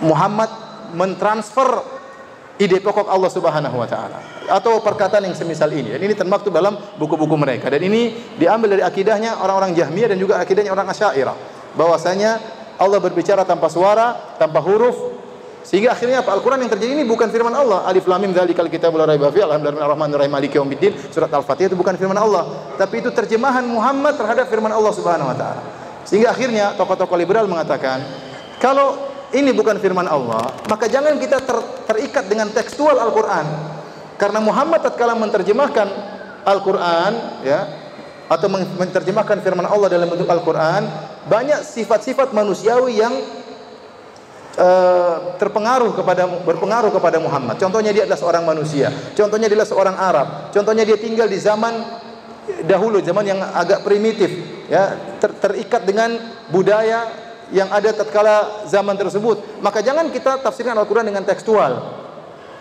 Muhammad mentransfer ide pokok Allah Subhanahu wa taala atau perkataan yang semisal ini. Dan ini termaktub dalam buku-buku mereka. Dan ini diambil dari akidahnya orang-orang Jahmiyah dan juga akidahnya orang Asy'ariyah. Bahwasanya Allah berbicara tanpa suara, tanpa huruf. Sehingga akhirnya apa? Al-Quran yang terjadi ini bukan firman Allah. Alif lam mim dzalikal kitabul la raiba fihi alhamdulillahirrahmanirrahim maliki yaumiddin. Surat Al-Fatihah itu bukan firman Allah, tapi itu terjemahan Muhammad terhadap firman Allah Subhanahu wa taala. Sehingga akhirnya tokoh-tokoh liberal mengatakan, kalau ini bukan firman Allah, maka jangan kita terikat dengan tekstual Al-Quran. Karena Muhammad tatkala menerjemahkan Al-Quran, ya, atau menerjemahkan firman Allah dalam bentuk Al-Quran, banyak sifat-sifat manusiawi yang berpengaruh kepada Muhammad. Contohnya dia adalah seorang manusia. Contohnya dia adalah seorang Arab. Contohnya dia tinggal di zaman dahulu, zaman yang agak primitif, ya, terikat dengan budaya yang ada tatkala zaman tersebut. Maka jangan kita tafsirkan Al-Quran dengan tekstual.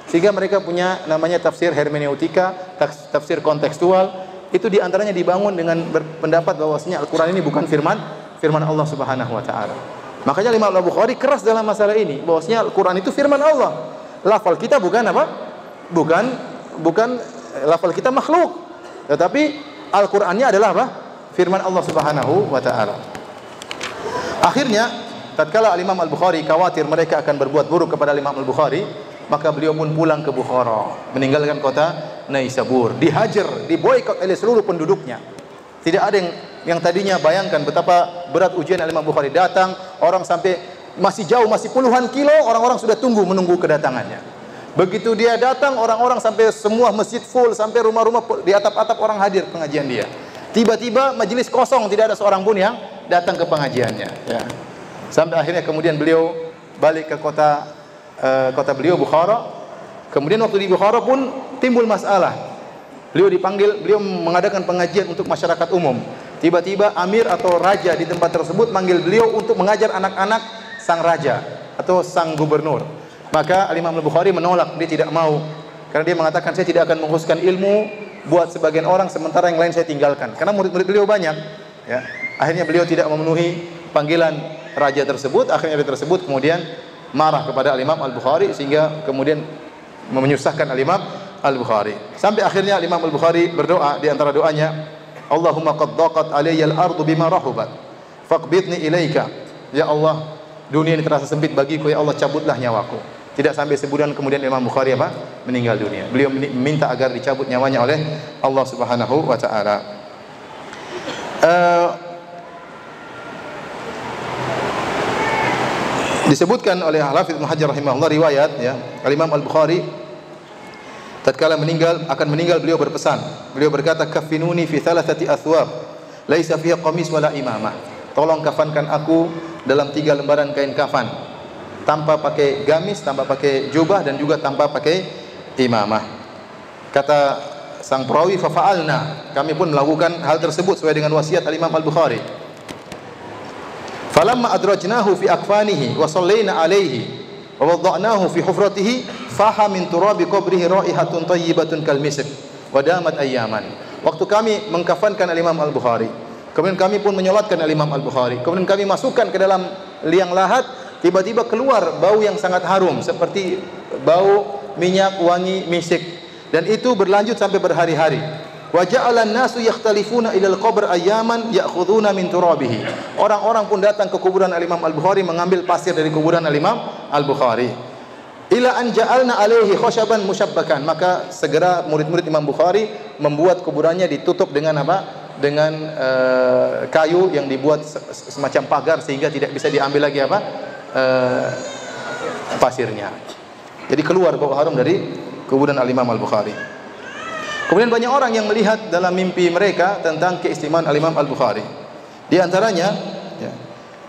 Sehingga mereka punya namanya tafsir hermeneutika, tafsir kontekstual. Itu diantaranya dibangun dengan berpendapat bahwasanya Al-Quran ini bukan firman Allah Subhanahu Wa Taala. Makanya Imam Al-Bukhari keras dalam masalah ini, bahwasanya Al-Quran itu firman Allah. Lafal kita bukan apa? Bukan lafal kita makhluk, tetapi Al-Qur'annya adalah apa? Firman Allah Subhanahu wa taala. Akhirnya tatkala Imam Al-Bukhari khawatir mereka akan berbuat buruk kepada Imam Al-Bukhari, maka beliau pun pulang ke Bukhara, meninggalkan kota Naisabur, dihajar, diboikot oleh seluruh penduduknya. Tidak ada yang tadinya bayangkan betapa berat ujian Imam Bukhari, datang orang sampai masih jauh, masih puluhan kilo, orang-orang sudah menunggu kedatangannya. Begitu dia datang, orang-orang sampai semua masjid full, sampai rumah-rumah di atap-atap orang hadir pengajian dia. Tiba-tiba majelis kosong, tidak ada seorang pun yang datang ke pengajiannya. Ya. Sampai akhirnya kemudian beliau balik ke kota beliau Bukhara. Kemudian waktu di Bukhara pun timbul masalah. Beliau dipanggil, beliau mengadakan pengajian untuk masyarakat umum. Tiba-tiba amir atau raja di tempat tersebut manggil beliau untuk mengajar anak-anak sang raja atau sang gubernur. Maka Imam Al-Bukhari menolak, dia tidak mau. Karena dia mengatakan, saya tidak akan mengkhususkan ilmu buat sebagian orang, sementara yang lain saya tinggalkan. Karena murid-murid beliau banyak. Ya. Akhirnya beliau tidak memenuhi panggilan raja tersebut. Akhirnya raja tersebut kemudian marah kepada Imam Al-Bukhari, sehingga kemudian menyusahkan Imam Al-Bukhari. Sampai akhirnya Imam Al-Bukhari berdoa, di antara doanya, Allahumma qad daqat alayya al-ardu bima rahubat faqbidni ilaika. Ya Allah, dunia ini terasa sempit bagiku, ya Allah cabutlah nyawaku. Tidak sampai sebulan kemudian Imam Bukhari meninggal dunia. Beliau minta agar dicabut nyawanya oleh Allah Subhanahu wa taala. Disebutkan oleh Al-Hafidz Ibnu Hajar rahimahullah riwayat, ya, Imam Al-Bukhari tatkala akan meninggal beliau berpesan. Beliau berkata, "Kaffinuni fi thalathati athwab, laisa fiha qamis wala imamah." Tolong kafankan aku dalam 3 lembaran kain kafan, tanpa pakai gamis, tanpa pakai jubah, dan juga tanpa pakai imamah. Kata sang perawi, fa fa'alna, kami pun melakukan hal tersebut sesuai dengan wasiat Imam Al-Bukhari. Falamma adrajnahu fi akfanihi wa shallaina alaihi wa wada'nahu fi hufratihi faha min turabi qabrihi raihatun thayyibatun kal misk wa damat ayyaman. Waktu kami mengkafankan Imam Al-Bukhari, kemudian kami pun menyolatkan Imam Al-Bukhari, kemudian kami masukkan ke dalam liang lahat, tiba-tiba keluar bau yang sangat harum seperti bau minyak wangi misik, dan itu berlanjut sampai berhari-hari. Wa ja'ala an-nasu yakhtalifuna ila al-qabr ayyaman ya'khuduna min turabihi. Orang-orang pun datang ke kuburan Imam Al-Bukhari mengambil pasir dari kuburan Imam Al-Bukhari. Ila an ja'alna alaihi khashaban musyabbakan. Maka segera murid-murid Imam Bukhari membuat kuburannya ditutup dengan apa? Dengan kayu yang dibuat semacam pagar sehingga tidak bisa diambil lagi apa? Pasirnya. Jadi keluar bau harum dari kuburan Imam Al-Bukhari. Kemudian banyak orang yang melihat dalam mimpi mereka tentang keistimewaan Imam Al-Bukhari. Di antaranya, ya,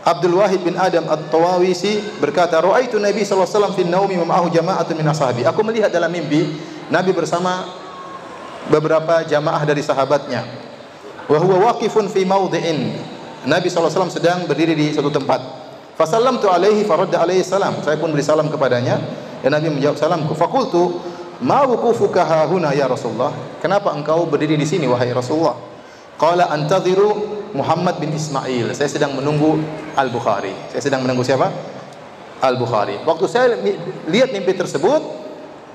Abdul Wahid bin Adam At-Tawawisi berkata, "Ra'aitu Nabi sallallahu alaihi wasallam fi an-naumi ma'ahu jama'atun min ashabi." Aku melihat dalam mimpi Nabi bersama beberapa jamaah dari sahabatnya. Wa huwa waqifun fi mawdhi'in. Nabi sallallahu alaihi wasallam sedang berdiri di suatu tempat. Fa sallamtu alaihi faradda alaihi salam. Saya pun beri salam kepadanya dan Nabi menjawab salamku. Faqultu, "Ma wuqufuka hahuna ya Rasulullah?" Kenapa engkau berdiri di sini wahai Rasulullah? Qala antadhiru Muhammad bin Ismail. Saya sedang menunggu Al-Bukhari. Saya sedang menunggu siapa? Al-Bukhari. Waktu saya lihat mimpi tersebut,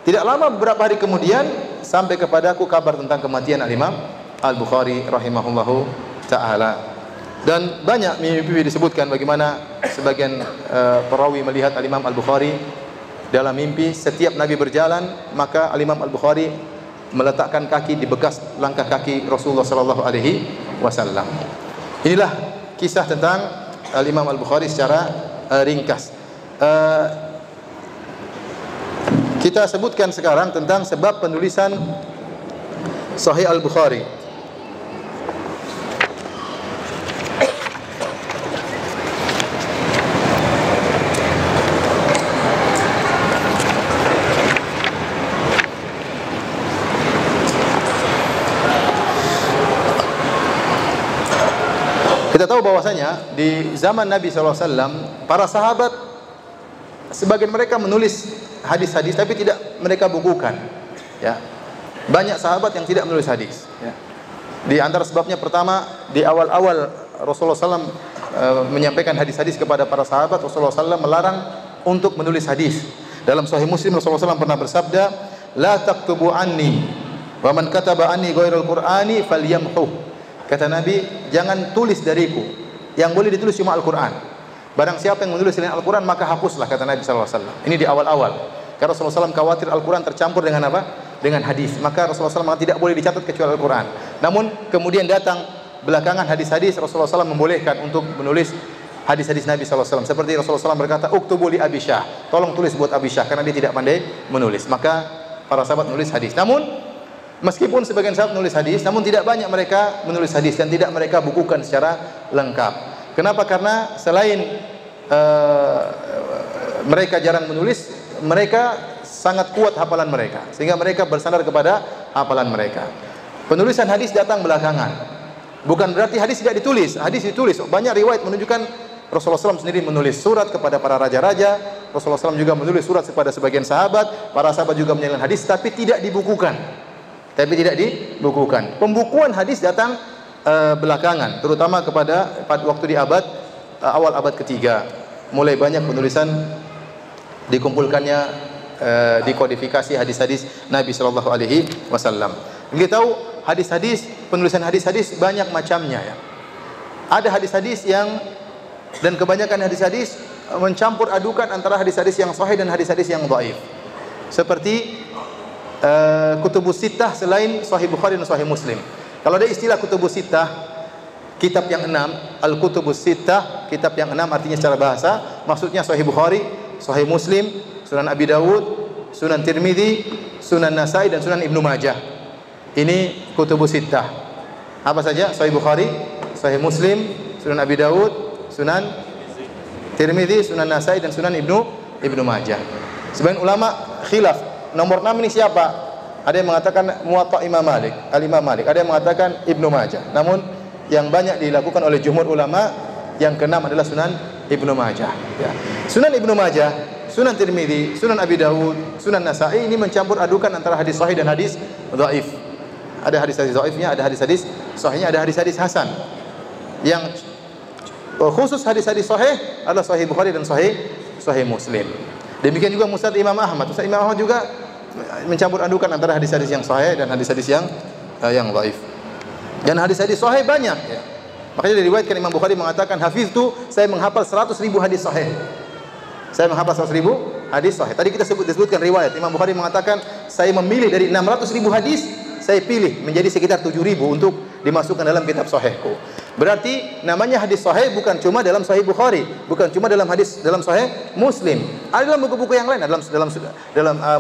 tidak lama beberapa hari kemudian sampai kepadaku kabar tentang kematian Imam Al-Bukhari rahimahullahu taala. Dan banyak mimpi disebutkan bagaimana sebagian perawi melihat Imam Al-Bukhari dalam mimpi. Setiap Nabi berjalan, maka Imam Al-Bukhari meletakkan kaki di bekas langkah kaki Rasulullah sallallahu alaihi wasallam. Inilah kisah tentang Imam Al-Bukhari secara ringkas. Kita sebutkan sekarang tentang sebab penulisan Sahih Al-Bukhari. Kita tahu bahwasanya di zaman Nabi SAW, para sahabat sebagian mereka menulis hadis-hadis tapi tidak mereka bukukan. Ya. Banyak sahabat yang tidak menulis hadis. Ya. Di antara sebabnya pertama, di awal-awal Rasulullah SAW menyampaikan hadis-hadis kepada para sahabat, Rasulullah SAW melarang untuk menulis hadis. Dalam Sahih Muslim Rasulullah SAW pernah bersabda, "La taktubu anni, wa man kataba anni ghairal Qur'ani falyamhu." Kata Nabi, jangan tulis dariku. Yang boleh ditulis cuma Al-Qur'an. Barang siapa yang menulis selain Al-Qur'an maka hapuslah, kata Nabi SAW. Ini di awal-awal. Karena Rasulullah SAW khawatir Al-Quran tercampur dengan apa? Dengan hadis. Maka Rasulullah SAW tidak boleh dicatat kecuali Al-Quran. Namun kemudian datang belakangan hadis-hadis, Rasulullah SAW membolehkan untuk menulis hadis-hadis Nabi SAW. Seperti Rasulullah SAW berkata, "Uktubu li Abi Syah." Tolong tulis buat Abi Syah, karena dia tidak pandai menulis. Maka para sahabat menulis hadis. Namun meskipun sebagian sahabat menulis hadis, namun tidak banyak mereka menulis hadis dan tidak mereka bukukan secara lengkap. Kenapa? Karena selain mereka jarang menulis, mereka sangat kuat hafalan mereka, sehingga mereka bersandar kepada hafalan mereka. Penulisan hadis datang belakangan. Bukan berarti hadis tidak ditulis. Hadis ditulis. Banyak riwayat menunjukkan Rasulullah SAW sendiri menulis surat kepada para raja-raja. Rasulullah SAW juga menulis surat kepada sebagian sahabat. Para sahabat juga menyalin hadis, tapi tidak dibukukan. Pembukuan hadis datang belakangan, terutama pada waktu di awal abad ketiga. Mulai banyak penulisan, dikumpulkannya, dikodifikasi hadis-hadis Nabi Shallallahu Alaihi Wasallam. Kita tahu hadis-hadis, penulisan hadis-hadis banyak macamnya. Ya. Ada hadis-hadis dan kebanyakan hadis-hadis mencampur adukan antara hadis-hadis yang sahih dan hadis-hadis yang dhaif. Seperti kutubus sittah selain Sahih Bukhari dan Sahih Muslim. Kalau ada istilah kutubus sittah, kitab yang 6, al-kutubus sittah, kitab yang 6 artinya secara bahasa, maksudnya Sahih Bukhari, Sahih Muslim, Sunan Abi Dawud, Sunan Tirmidzi, Sunan Nasai dan Sunan Ibnu Majah. Ini kutubus sittah. Apa saja? Sahih Bukhari, Sahih Muslim, Sunan Abi Dawud, Sunan Tirmidzi, Sunan Nasai dan Sunan Ibnu Majah. Sebagian ulama khilaf, nomor 6 ini siapa? Ada yang mengatakan Muwatta Imam Malik, Al-Imam Malik. Ada yang mengatakan Ibnu Majah. Namun yang banyak dilakukan oleh jumhur ulama, yang ke-6 adalah Sunan Ibnu Majah. Ya. Sunan Ibnu Majah, Sunan Tirmidzi, Sunan Abi Dawud, Sunan Nasai ini mencampur adukan antara hadis sahih dan hadis dhaif. Ada hadis-hadis dhaifnya, ada hadis-hadis sahihnya, ada hadis-hadis hasan. Yang khusus hadis-hadis sahih adalah Sahih Bukhari dan Sahih Muslim. Demikian juga Musnad Imam Ahmad. Musnad Imam Ahmad juga mencampur adukan antara hadis-hadis yang sahih dan hadis-hadis yang dhaif. Dan hadis-hadis sahih banyak. Ya. Makanya diriwayatkan Imam Bukhari mengatakan, "Hafiztu, saya menghafal 100.000 hadis sahih." Saya menghafal 100.000 hadis sahih. Tadi kita disebutkan riwayat. Imam Bukhari mengatakan, "Saya memilih dari 600.000 hadis, saya pilih menjadi sekitar 7.000 untuk dimasukkan dalam kitab sahihku." Berarti namanya hadis sahih bukan cuma dalam Sahih Bukhari, bukan cuma dalam Sahih Muslim. Ada dalam buku-buku yang lain, dalam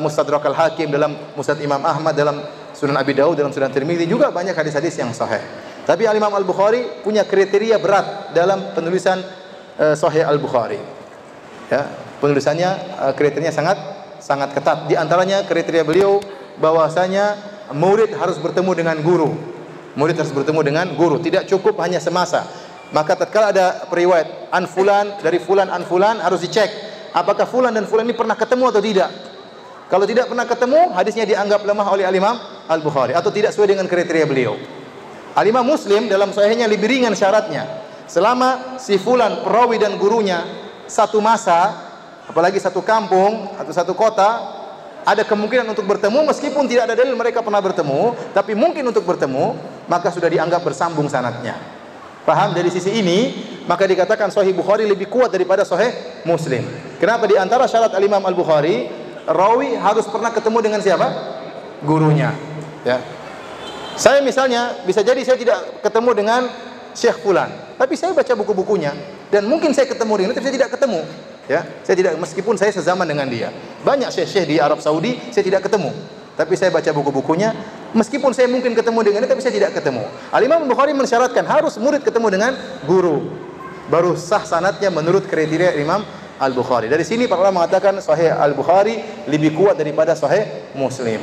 Mustadrak Al-Hakim, dalam Musnad Imam Ahmad, dalam Sunan Abi Dawud, dalam Sunan Tirmidzi juga banyak hadis-hadis yang sahih. Tapi Al-Imam Al-Bukhari punya kriteria berat dalam penulisan Sahih Al-Bukhari. Ya, penulisannya kriterianya sangat ketat. Di antaranya kriteria beliau bahwasanya murid harus bertemu dengan guru. Murid harus bertemu dengan guru, tidak cukup hanya semasa. Maka tatkala ada periwayat an fulan dari fulan an fulan, harus dicek apakah fulan dan fulan ini pernah ketemu atau tidak. Kalau tidak pernah ketemu, hadisnya dianggap lemah oleh Al-Imam Al-Bukhari atau tidak sesuai dengan kriteria beliau. Al-Imam Muslim dalam sahihnya lebih ringan syaratnya. Selama si fulan perawi dan gurunya satu masa, apalagi satu kampung atau satu kota, ada kemungkinan untuk bertemu meskipun tidak ada dalil mereka pernah bertemu, tapi mungkin untuk bertemu, maka sudah dianggap bersambung sanadnya. Paham? Dari sisi ini, maka dikatakan Sahih Bukhari lebih kuat daripada Sahih Muslim. Kenapa? Di antara syarat Al-Imam Al-Bukhari, rawi harus pernah ketemu dengan siapa? Gurunya. Ya. Saya misalnya, bisa jadi saya tidak ketemu dengan Syekh Fulan, tapi saya baca buku-bukunya, dan mungkin saya ketemu dengan dia, tapi saya tidak ketemu. Ya, saya tidak, meskipun saya sezaman dengan dia. Banyak syekh-syekh di Arab Saudi saya tidak ketemu, tapi saya baca buku-bukunya, meskipun saya mungkin ketemu dengan dia, tapi saya tidak ketemu. Al-Imam Bukhari mensyaratkan harus murid ketemu dengan guru, baru sah sanadnya menurut kriteria Imam Al-Bukhari. Dari sini para ulama mengatakan Sahih Al-Bukhari lebih kuat daripada Sahih Muslim.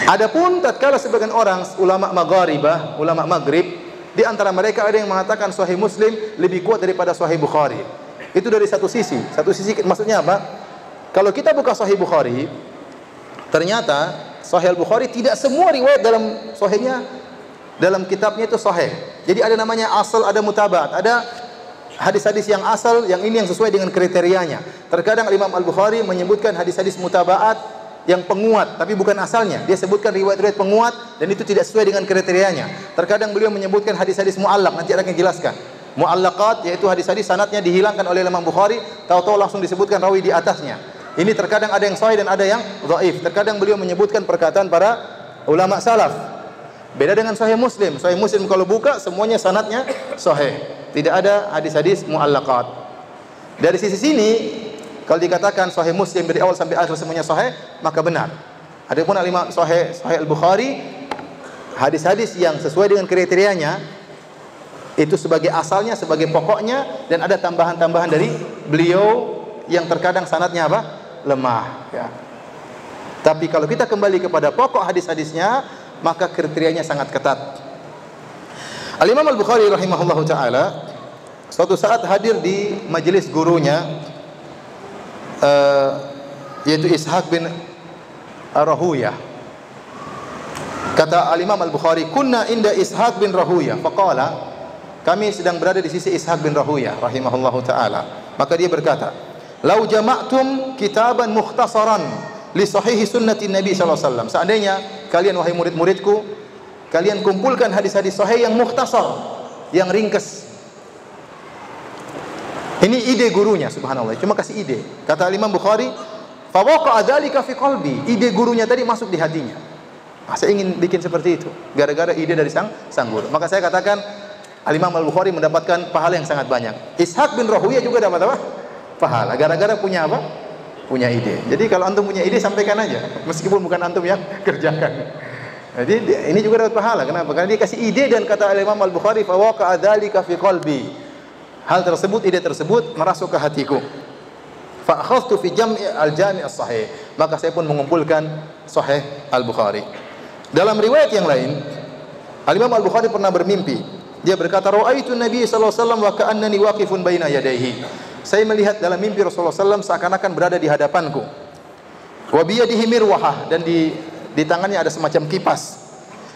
Adapun tatkala sebagian orang ulama Maghribah, ulama Maghrib, di antara mereka ada yang mengatakan Sahih Muslim lebih kuat daripada Sahih Bukhari. Itu dari satu sisi. Satu sisi maksudnya apa? Kalau kita buka Sahih Bukhari, ternyata Sahih Bukhari tidak semua riwayat dalam sahihnya, dalam kitabnya itu sahih. Jadi ada namanya asal, ada mutabaat, ada hadis-hadis yang asal, yang ini yang sesuai dengan kriterianya. Terkadang Imam Al-Bukhari menyebutkan hadis-hadis mutabaat yang penguat, tapi bukan asalnya. Dia sebutkan riwayat-riwayat penguat dan itu tidak sesuai dengan kriterianya. Terkadang beliau menyebutkan hadis-hadis mu'allaq, nanti akan dijelaskan. Mu'allaqat yaitu hadis-hadis sanadnya dihilangkan oleh Imam Bukhari, tahu-tahu langsung disebutkan rawi di atasnya. Ini terkadang ada yang sahih dan ada yang dhaif. Terkadang beliau menyebutkan perkataan para ulama salaf. Beda dengan Sahih Muslim. Sahih Muslim kalau buka semuanya sanadnya sahih. Tidak ada hadis-hadis mu'allaqat. Dari sisi sini kalau dikatakan Sahih Muslim dari awal sampai akhir semuanya sahih, maka benar. Adapun Imam Sahih Al-Bukhari, hadis-hadis yang sesuai dengan kriterianya itu sebagai asalnya, sebagai pokoknya, dan ada tambahan-tambahan dari beliau yang terkadang sanadnya apa? Lemah, ya. Tapi kalau kita kembali kepada pokok hadis-hadisnya, maka kriterianya sangat ketat. Al-Imam Al-Bukhari rahimahullahu taala suatu saat hadir di majelis gurunya, yaitu Ishaq bin Rahuyah. Kata Al-Imam Al-Bukhari, kunna inda Ishaq bin Rahuyah, faqala, kami sedang berada di sisi Ishaq bin Rahuyah rahimahullahu taala. Maka dia berkata, lau jama'tum kitaban mukhtasaran li sahihi sunnati Nabi sallallahu alaihi wasallam. Seandainya kalian wahai murid-muridku, kalian kumpulkan hadis-hadis sahih yang mukhtasar, yang ringkas. Ini ide gurunya, subhanallah, cuma kasih ide. Kata Imam Bukhari, fa waqa'a dzalika fi qalbi. Ide gurunya tadi masuk di hatinya. Saya ingin bikin seperti itu, gara-gara ide dari sang guru. Maka saya katakan Imam Al-Bukhari mendapatkan pahala yang sangat banyak. Ishaq bin Rahuyah juga dapat apa? Pahala, gara-gara punya apa? Punya ide. Jadi kalau antum punya ide, sampaikan aja, meskipun bukan antum yang kerjakan. Jadi ini juga dapat pahala. Kenapa? Karena dia kasih ide, dan kata Imam Al-Bukhari, fa waqa'a dzalika fi qalbi. Hal tersebut, ide tersebut merasuk ke hatiku. Fa akhadhtu fi jam'i al-jami' as-sahih. Maka saya pun mengumpulkan Sahih Al-Bukhari. Dalam riwayat yang lain, Imam Al-Bukhari pernah bermimpi. Dia berkata, ra'aitu Nabi sallallahu alaihi wasallam wa ka'annani waqifun baina yadayhi. Saya melihat dalam mimpi Rasulullah SAW seakan-akan berada di hadapanku. Wa biyadihi mirwahah, dan di tangannya ada semacam kipas.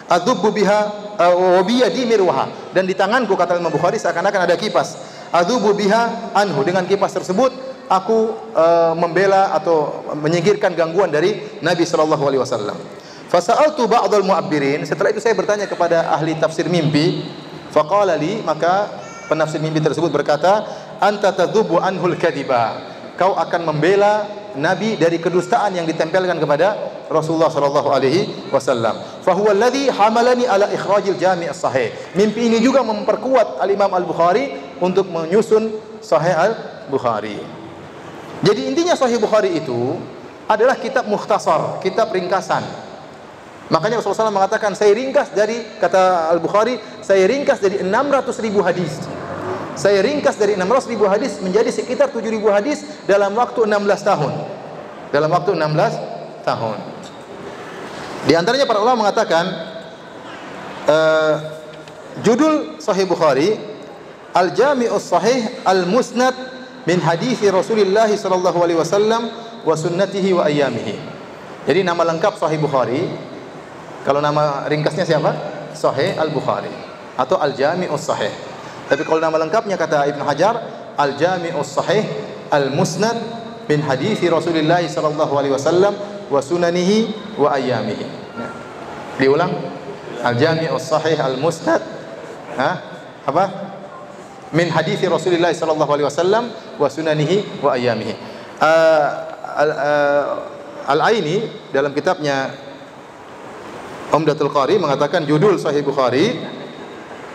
Adzubbu biha wa biyadi mirwahah, dan di tanganku, kata Imam Bukhari, seakan-akan ada kipas. Adzubbu biha anhu, dengan kipas tersebut aku membela atau menyingkirkan gangguan dari Nabi sallallahu alaihi wasallam. Fasa'altu ba'dal mu'abbirin, setelah itu saya bertanya kepada ahli tafsir mimpi. Faqala li, maka penafsir mimpi tersebut berkata, anta tadzubu anhul kadiba, kau akan membela Nabi dari kedustaan yang ditempelkan kepada Rasulullah sallallahu alaihi wasallam. Fa huwa alladhi hamalani ala ikhrajil jami' as-sahih. Mimpi ini juga memperkuat Al-Imam Al-Bukhari untuk menyusun Sahih Al-Bukhari. Jadi intinya Sahih Bukhari itu adalah kitab mukhtasar, kitab ringkasan. Makanya Rasulullah SAW mengatakan, saya ringkas dari, kata Al-Bukhari, saya ringkas dari 600.000 hadis. Saya ringkas dari 600.000 hadis menjadi sekitar 7.000 hadis dalam waktu 16 tahun. Dalam waktu 16 tahun. Di antaranya para ulama mengatakan, judul Sahih Bukhari, Al-Jami'us Sahih Al-Musnad min hadithi Rasulullah sallallahu alaihi wasallam wa sunnatihi wa ayyamihi. Jadi nama lengkap Sahih Bukhari, kalau nama ringkasnya siapa? Sahih Al-Bukhari atau Al-Jami'us Sahih. Tapi kalau nama lengkapnya, kata Ibnu Hajar, Al-Jami'us Sahih Al-Musnad min hadithi Rasulullah sallallahu alaihi wasallam wa sunanihi wa ayyamihi. Nah, diulang, Al-Jami'us Sahih Al-Musnad, apa? Min hadithi Rasulullah sallallahu alaihi wasallam wa sunanihi wa ayyamihi. Al-Aini dalam kitabnya Umdatul Qari mengatakan judul Sahih Bukhari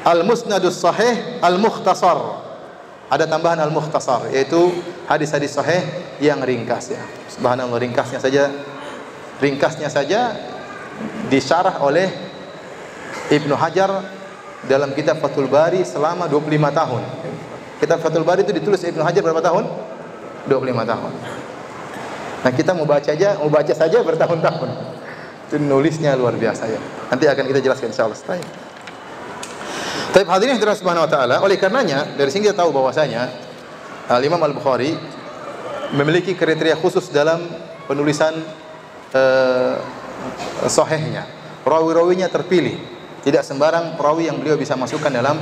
Al-Musnadus Sahih Al-Mukhtasar. Ada tambahan Al-Mukhtasar, yaitu hadis-hadis sahih yang ringkas, ya. Subhanallah, ringkasnya saja disyarah oleh Ibnu Hajar dalam kitab Fathul Bari selama 25 tahun. Kitab Fathul Bari itu ditulis Ibnu Hajar berapa tahun? 25 tahun. Nah, kita mau baca saja bertahun-tahun. Itu nulisnya luar biasa, ya. Nanti akan kita jelaskan insyaallah setelah. Tapi hadirin yang dirahmati Subhanahu wa taala, oleh karenanya dari sini kita tahu bahwasanya Imam Al-Bukhari memiliki kriteria khusus dalam penulisan sahihnya. Rawi-rawinya terpilih. Tidak sembarang perawi yang beliau bisa masukkan dalam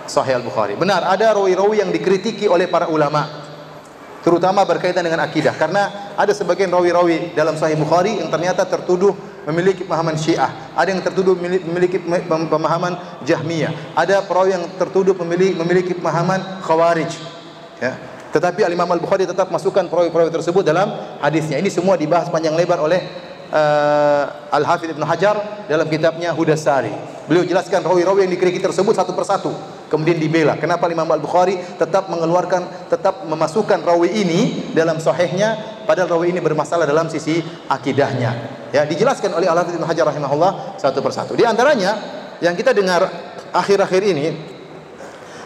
Sahih Al-Bukhari. Benar, ada rawi-rawi yang dikritiki oleh para ulama, terutama berkaitan dengan akidah. Karena ada sebagian rawi-rawi dalam Sahih Bukhari yang ternyata tertuduh memiliki pemahaman Syiah. Ada yang tertuduh memiliki pemahaman Jahmiyah. Ada perawi yang tertuduh memiliki pemahaman Khawarij. Ya. Tetapi Imam Al-Bukhari tetap masukkan perawi-perawi tersebut dalam hadisnya. Ini semua dibahas panjang lebar oleh Al-Hafidz Ibnu Hajar dalam kitabnya Hudas Sari. Beliau jelaskan rawi-rawi yang dikritiki tersebut satu persatu, kemudian dibela. Kenapa Imam Al-Bukhari tetap memasukkan rawi ini dalam sahihnya, padahal rawi ini bermasalah dalam sisi akidahnya. Ya, dijelaskan oleh Al-Hafidz Ibnu Hajar rahimahullah satu persatu. Di antaranya yang kita dengar akhir-akhir ini,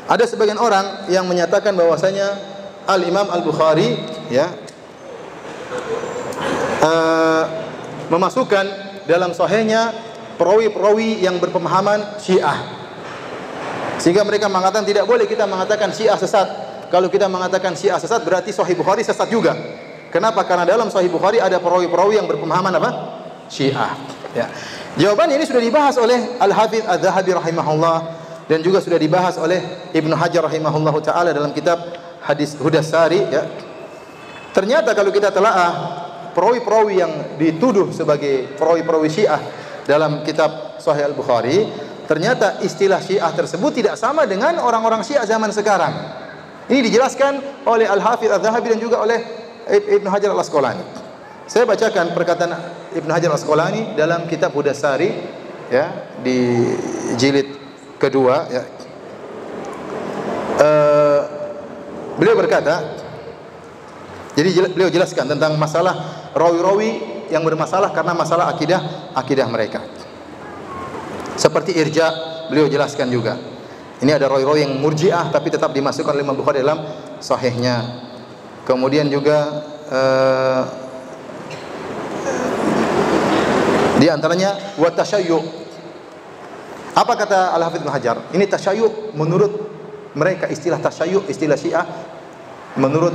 ada sebagian orang yang menyatakan bahwasanya Al-Imam Al-Bukhari ya memasukkan dalam sahihnya perawi-perawi yang berpemahaman Syiah. Sehingga mereka mengatakan tidak boleh kita mengatakan Syiah sesat. Kalau kita mengatakan Syiah sesat berarti Sahih Bukhari sesat juga. Kenapa? Karena dalam Sahih Bukhari ada perawi-perawi yang berpemahaman apa? Syiah. Ya. Jawabannya ini sudah dibahas oleh Al-Hafidz Adz-Dzahabi rahimahullah dan juga sudah dibahas oleh Ibnu Hajar rahimahullahu taala dalam kitab Hadis Hudas Sari ya. Ternyata kalau kita telaah perawi-perawi yang dituduh sebagai perawi-perawi Syiah dalam kitab Sahih Al-Bukhari, ternyata istilah Syiah tersebut tidak sama dengan orang-orang Syiah zaman sekarang. Ini dijelaskan oleh Al-Hafidz Adz-Dzahabi dan juga oleh Ibnu Hajar Al-Asqalani. Saya bacakan perkataan Ibnu Hajar Al-Asqalani dalam kitab Hudas Sari ya, di jilid kedua ya. Beliau berkata, jadi beliau jelaskan tentang masalah rawi-rawi yang bermasalah karena masalah akidah mereka. Seperti irja, beliau jelaskan juga. Ini ada rawi-rawi yang murji'ah tapi tetap dimasukkan oleh Imam Bukhari dalam sahihnya. Kemudian juga di antaranya wa tasyayyu'. Apa kata Al-Hafidz Ibnu Hajar? Ini tasyayyu' menurut mereka, istilah tasyayyu', istilah Syiah menurut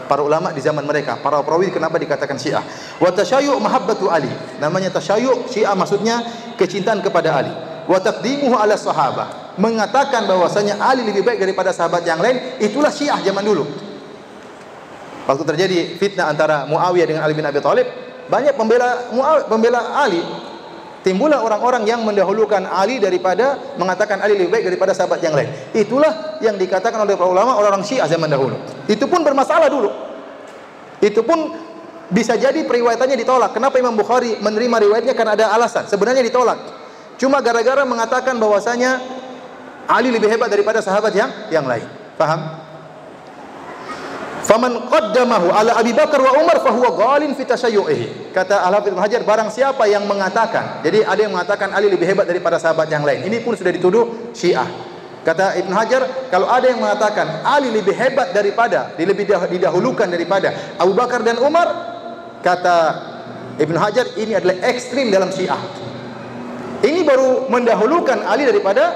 para ulama di zaman mereka, para perawi kenapa dikatakan Syiah? Wa tasyayyu' mahabbatu Ali. Namanya tasyayyu' Syiah maksudnya kecintaan kepada Ali. Wa taqdimuhu ala sahabah. Mengatakan bahwasanya Ali lebih baik daripada sahabat yang lain, itulah Syiah zaman dulu. Waktu terjadi fitnah antara Muawiyah dengan Ali bin Abi Thalib, banyak pembela Ali. Timbullah orang-orang yang mendahulukan Ali daripada mengatakan Ali lebih baik daripada sahabat yang lain. Itulah yang dikatakan oleh para ulama orang-orang Syiah zaman dahulu. Itu pun bermasalah dulu. Itu pun bisa jadi periwayatannya ditolak. Kenapa Imam Bukhari menerima riwayatnya? Karena ada alasan. Sebenarnya ditolak. Cuma gara-gara mengatakan bahwasanya Ali lebih hebat daripada sahabat yang lain. Paham? Faman qaddamahu ala Abi Bakar wa Umar fahuwa ghalin fi tashayyu'ihi. Kata Al-Hafidz Ibnu Hajar, barang siapa yang mengatakan, jadi ada yang mengatakan Ali lebih hebat daripada sahabat yang lain. Ini pun sudah dituduh Syiah. Kata Ibnu Hajar, kalau ada yang mengatakan Ali lebih hebat daripada, lebih didahulukan daripada Abu Bakar dan Umar, kata Ibnu Hajar, ini adalah ekstrim dalam Syiah. Ini baru mendahulukan Ali daripada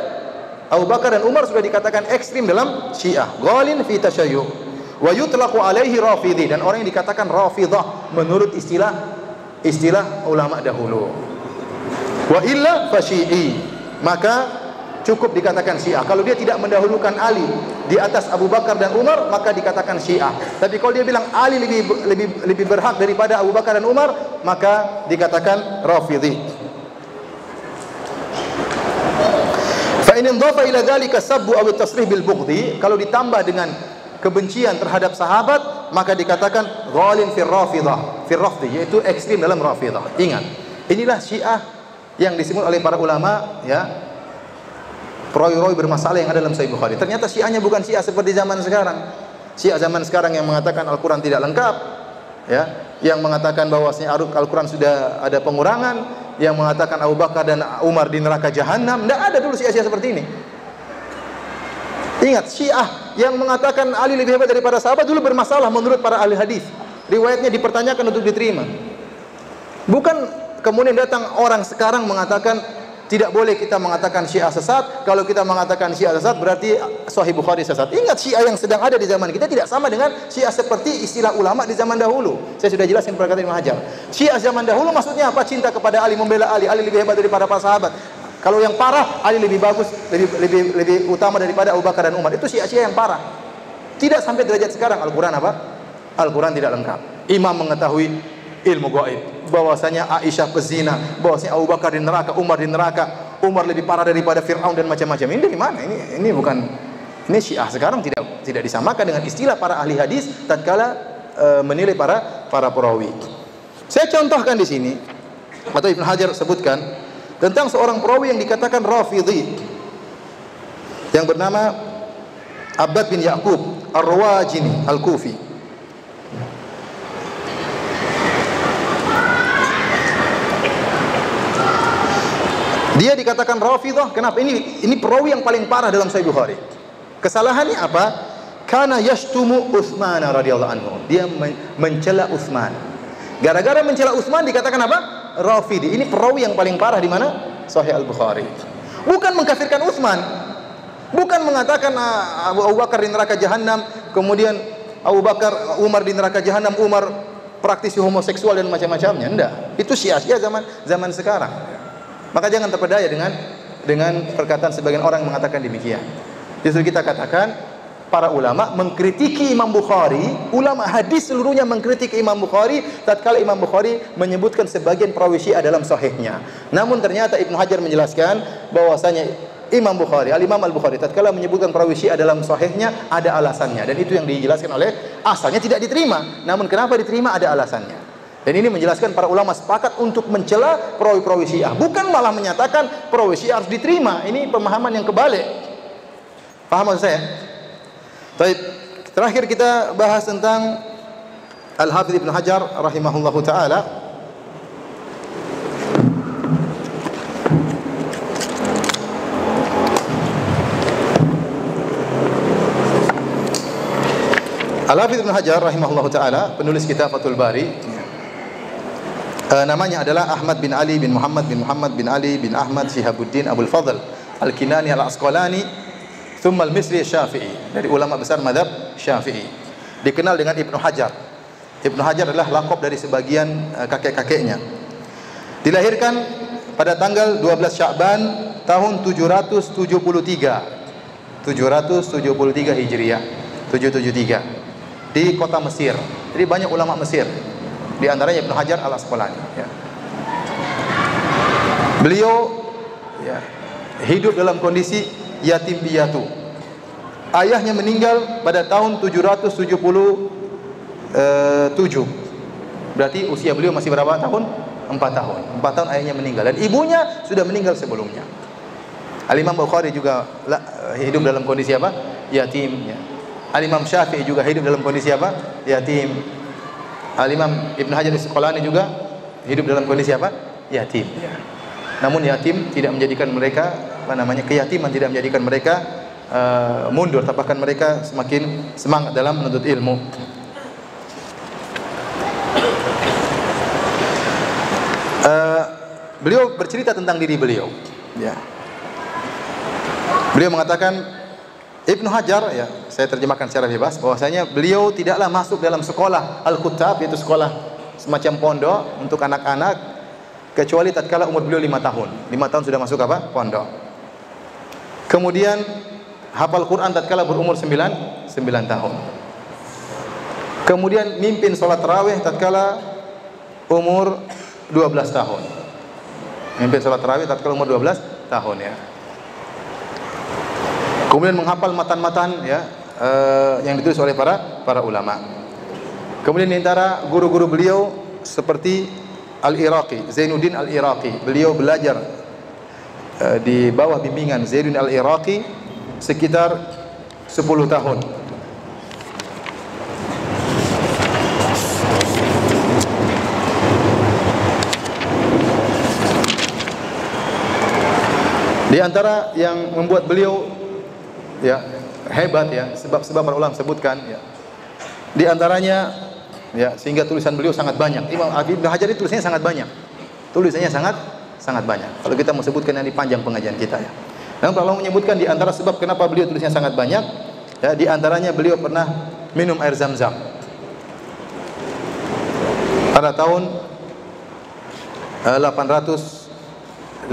Abu Bakar dan Umar sudah dikatakan ekstrim dalam Syiah. Ghalin fi tashayyu'. Wa yutlaqu alaihi rafidhi, dan orang yang dikatakan rafidah menurut istilah ulama dahulu. Wa illa fasyi'i, maka cukup dikatakan Syiah. Kalau dia tidak mendahulukan Ali di atas Abu Bakar dan Umar, maka dikatakan Syiah. Tapi kalau dia bilang Ali lebih berhak daripada Abu Bakar dan Umar, maka dikatakan rafidhi. Fa in indhafa ila dzalika sabbu aw at-tasrih bil bughdhi, kalau ditambah dengan kebencian terhadap sahabat, maka dikatakan ghalin fir rafidah, fir rafdi, yaitu ekstrim dalam rafidah. Ingat, inilah Syiah yang disebut oleh para ulama ya, perawi-perawi bermasalah yang ada dalam Sahih Bukhari. Ternyata Syiahnya bukan Syiah seperti zaman sekarang. Syiah zaman sekarang yang mengatakan Al-Qur'an tidak lengkap ya, yang mengatakan bahwasanya Al-Qur'an sudah ada pengurangan, yang mengatakan Abu Bakar dan Umar di neraka jahanam. Tidak ada dulu Syiah-Syiah seperti ini. Ingat, Syiah yang mengatakan Ali lebih hebat daripada sahabat dulu bermasalah menurut para ahli hadis. Riwayatnya dipertanyakan untuk diterima. Bukan kemudian datang orang sekarang mengatakan tidak boleh kita mengatakan Syiah sesat. Kalau kita mengatakan Syiah sesat berarti Sahih Bukhari sesat. Ingat, Syiah yang sedang ada di zaman kita tidak sama dengan Syiah seperti istilah ulama di zaman dahulu. Saya sudah jelaskan perkataan Ibnu Hajar. Syiah zaman dahulu maksudnya apa? Cinta kepada Ali, membela Ali. Ali lebih hebat daripada para sahabat. Kalau yang parah, Ali lebih bagus, lebih utama daripada Abu Bakar dan Umar. Itu Syiah yang parah. Tidak sampai derajat sekarang. Al-Quran apa? Al-Quran tidak lengkap. Imam mengetahui ilmu gaib, bahwasanya Aisyah pezina, bahwasanya Abu Bakar di neraka, Umar di neraka, Umar lebih parah daripada Fir'aun dan macam-macam. Ini dari mana? Ini bukan, ini Syiah sekarang tidak disamakan dengan istilah para ahli hadis tatkala menilai para perawi. Saya contohkan di sini, atau Ibnu Hajar sebutkan tentang seorang perawi yang dikatakan Rafidhi yang bernama Abbad bin Ya'qub Ar-Rawajini Al-Kufi. Dia dikatakan Rafidhah. Kenapa? Ini perawi yang paling parah dalam Sahih Bukhari. Kesalahannya apa? Kana yashtumu Utsman radhiyallahu anhu. Dia mencela Utsman. Gara-gara mencela Utsman dikatakan apa? Rafidhi. Ini perawi yang paling parah di mana? Sahih Al-Bukhari. Bukan mengkafirkan Utsman. Bukan mengatakan Abu Bakar di neraka jahanam, kemudian Umar di neraka jahanam, Umar praktisi homoseksual dan macam-macamnya. Enggak. Itu Syiah zaman sekarang. Maka jangan terpedaya dengan perkataan sebagian orang yang mengatakan demikian. Justru kita katakan para ulama mengkritiki Imam Bukhari, ulama hadis seluruhnya mengkritiki Imam Bukhari tatkala Imam Bukhari menyebutkan sebagian perawi Syiah dalam sahihnya. Namun ternyata Ibnu Hajar menjelaskan bahwasanya Imam Bukhari, Al-Imam Al-Bukhari tatkala menyebutkan perawi Syiah dalam sahihnya ada alasannya, dan itu yang dijelaskan oleh asalnya tidak diterima. Namun kenapa diterima? Ada alasannya. Dan ini menjelaskan para ulama sepakat untuk mencela perawi-perawi Syiah, bukan malah menyatakan perawi Syiah harus diterima. Ini pemahaman yang kebalik. Paham maksud saya? Baik, terakhir kita bahas tentang Al-Hafidz Ibnu Hajar rahimahullahu taala. Al-Hafidz Ibnu Hajar rahimahullahu taala, penulis kitab Fathul Bari. Namanya adalah Ahmad bin Ali bin Muhammad bin Ali bin Ahmad Shihabuddin Abul Fadl Al-Kinani Al-Asqalani thumma Al-Misri Syafi'i, dari ulama besar mazhab Syafi'i. Dikenal dengan Ibnu Hajar. Ibnu Hajar adalah laqab dari sebagian kakek-kakeknya. Dilahirkan pada tanggal 12 Sya'ban tahun 773 Hijriah, 773 di kota Mesir. Jadi banyak ulama Mesir, di antaranya Ibnu Hajar Al-Asqalani. Ya. Beliau hidup dalam kondisi yatim piatu. Ayahnya meninggal pada tahun 777. Berarti usia beliau masih berapa tahun? 4 tahun. 4 tahun ayahnya meninggal, dan ibunya sudah meninggal sebelumnya. Al-Imam Bukhari juga hidup dalam kondisi apa? Yatim. Ya. Al-Imam Syafi'i juga hidup dalam kondisi apa? Yatim. Al-Imam Ibnu Hajar Al-Asqalani juga hidup dalam kondisi apa? Yatim. Namun yatim tidak menjadikan mereka keyatiman tidak menjadikan mereka mundur, bahkan mereka semakin semangat dalam menuntut ilmu. Beliau bercerita tentang diri beliau. Ya. Beliau mengatakan, Ibnu Hajar, ya, saya terjemahkan secara bebas, bahwasanya beliau tidaklah masuk dalam sekolah Al-Kutab, yaitu sekolah semacam pondok untuk anak-anak, kecuali tatkala umur beliau 5 tahun. 5 tahun sudah masuk apa? Pondok. Kemudian hafal Quran tatkala berumur 9 tahun. Kemudian mimpin sholat tarawih tatkala umur 12 tahun. Mimpin sholat tarawih tatkala umur 12 tahun, ya. Kemudian menghafal matan-matan, ya, yang ditulis oleh para ulama. Kemudian di antara guru-guru beliau seperti Al-Iraqi, Zainuddin Al-Iraqi. Beliau belajar di bawah bimbingan Zainuddin Al-Iraqi sekitar 10 tahun. Di antara yang membuat beliau ya hebat, ya, sebab para ulama sebutkan, ya, di antaranya, ya, sehingga tulisan beliau sangat banyak. Imam Ibnu Hajar itu tulisannya sangat banyak. Tulisannya sangat sangat banyak. Kalau kita mau sebutkan yang panjang pengajian kita ya. Namun para ulama menyebutkan di antara sebab kenapa beliau tulisnya sangat banyak, ya, di antaranya beliau pernah minum air Zam-Zam pada tahun 805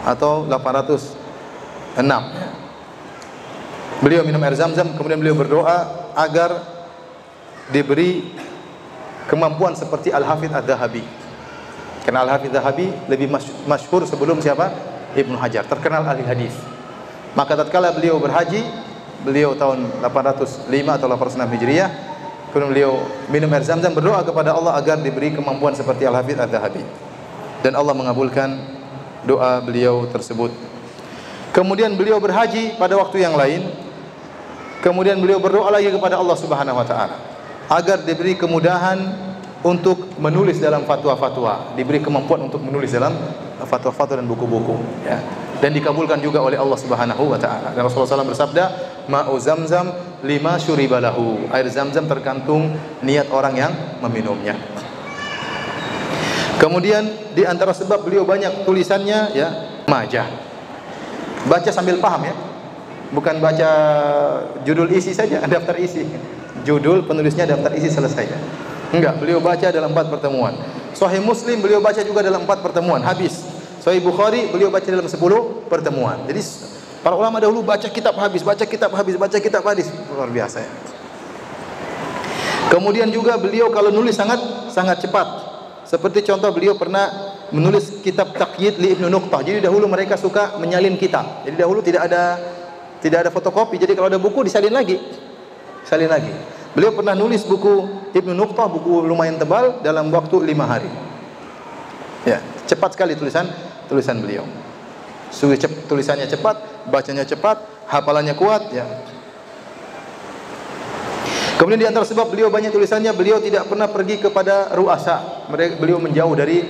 atau 806. Beliau minum air Zam-Zam, kemudian beliau berdoa agar diberi kemampuan seperti Al-Hafidz Adz-Dzahabi. Karena Al-Hafidz Adz-Dzahabi lebih masyhur sebelum siapa? Ibnu Hajar, terkenal ahli hadis. Maka tatkala beliau berhaji, beliau tahun 805 atau 806 Hijriah, kemudian beliau minum air Zam-Zam, berdoa kepada Allah agar diberi kemampuan seperti Al-Hafidz Adz-Dzahabi. Dan Allah mengabulkan doa beliau tersebut. Kemudian beliau berhaji pada waktu yang lain. Kemudian beliau berdoa lagi kepada Allah Subhanahu wa taala agar diberi kemudahan untuk menulis dalam fatwa-fatwa, diberi kemampuan untuk menulis dalam fatwa-fatwa dan buku-buku, ya. Dan dikabulkan juga oleh Allah Subhanahu wa taala. Dan Rasulullah SAW bersabda, "Ma'u Zamzam lima syuribalahu." Air Zam-Zam tergantung niat orang yang meminumnya. Kemudian di antara sebab beliau banyak tulisannya, ya, majah. Baca sambil paham, ya. Bukan baca judul isi saja, daftar isi. Judul penulisnya daftar isi selesai. Enggak, beliau baca dalam 4 pertemuan. Sahih Muslim beliau baca juga dalam 4 pertemuan, habis. Sahih Bukhari beliau baca dalam 10 pertemuan. Jadi para ulama dahulu baca kitab habis, baca kitab habis, baca kitab habis, luar biasa, ya. Kemudian juga beliau kalau nulis sangat cepat. Seperti contoh beliau pernah menulis kitab Taqyid li Ibnu Nuqtah. Jadi dahulu mereka suka menyalin kitab. Jadi dahulu tidak ada fotokopi. Jadi kalau ada buku disalin lagi. Salin lagi. Beliau pernah nulis buku Ibnu Nuqtah, buku lumayan tebal, dalam waktu 5 hari. Ya, cepat sekali tulisan beliau. Tulisannya cepat, bacanya cepat, hafalannya kuat, ya. Kemudian di antara sebab beliau banyak tulisannya, beliau tidak pernah pergi kepada ru'asa. Beliau menjauh dari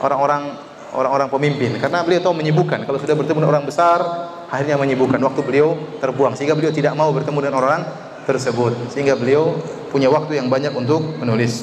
orang-orang pemimpin karena beliau tahu menyibukkan. Kalau sudah bertemu dengan orang besar, akhirnya menyibukkan. Waktu beliau terbuang sehingga beliau tidak mau bertemu dengan orang tersebut, sehingga beliau punya waktu yang banyak untuk menulis.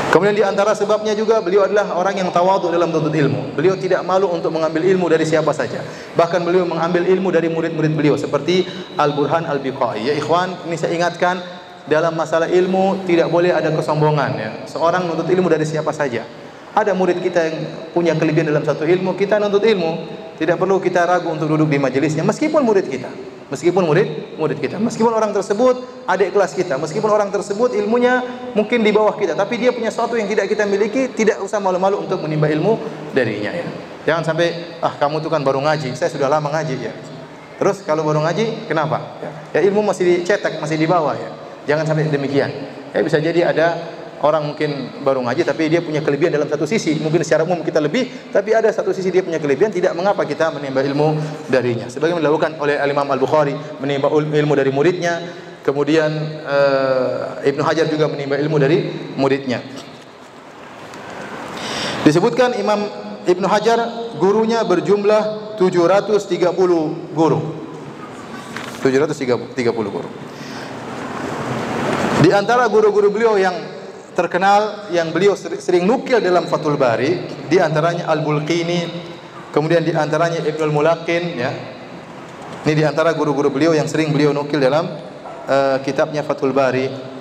Kemudian di antara sebabnya juga beliau adalah orang yang tawadhu dalam menuntut ilmu. Beliau tidak malu untuk mengambil ilmu dari siapa saja. Bahkan beliau mengambil ilmu dari murid-murid beliau seperti Al-Burhan Al-Biqai. Ya ikhwan, ini saya ingatkan, dalam masalah ilmu tidak boleh ada kesombongan, ya. Seorang menuntut ilmu dari siapa saja. Ada murid kita yang punya kelebihan dalam satu ilmu, kita menuntut ilmu. Tidak perlu kita ragu untuk duduk di majelisnya, meskipun murid kita, meskipun murid kita, meskipun orang tersebut adik kelas kita, meskipun orang tersebut ilmunya mungkin di bawah kita, tapi dia punya sesuatu yang tidak kita miliki, tidak usah malu-malu untuk menimba ilmu darinya, ya. Jangan sampai, kamu itu kan baru ngaji, saya sudah lama ngaji, ya. Terus kalau baru ngaji, kenapa? Ya ilmu masih dicetak, masih di bawah, ya. Jangan sampai demikian. Ya bisa jadi ada orang mungkin baru ngaji tapi dia punya kelebihan dalam satu sisi. Mungkin secara umum kita lebih, tapi ada satu sisi dia punya kelebihan, tidak mengapa kita menimba ilmu darinya. Sebagaimana dilakukan oleh Imam Al-Bukhari, menimba ilmu dari muridnya. Kemudian Ibnu Hajar juga menimba ilmu dari muridnya. Disebutkan Imam Ibnu Hajar gurunya berjumlah 730 guru. 730 guru. Di antara guru-guru beliau yang terkenal, yang beliau sering nukil dalam Fathul Bari, di antaranya Al-Bulqini, kemudian di antaranya Ibnul Mulaqin, ya. Ini di antara guru-guru beliau yang sering beliau nukil dalam kitabnya Fathul Bari.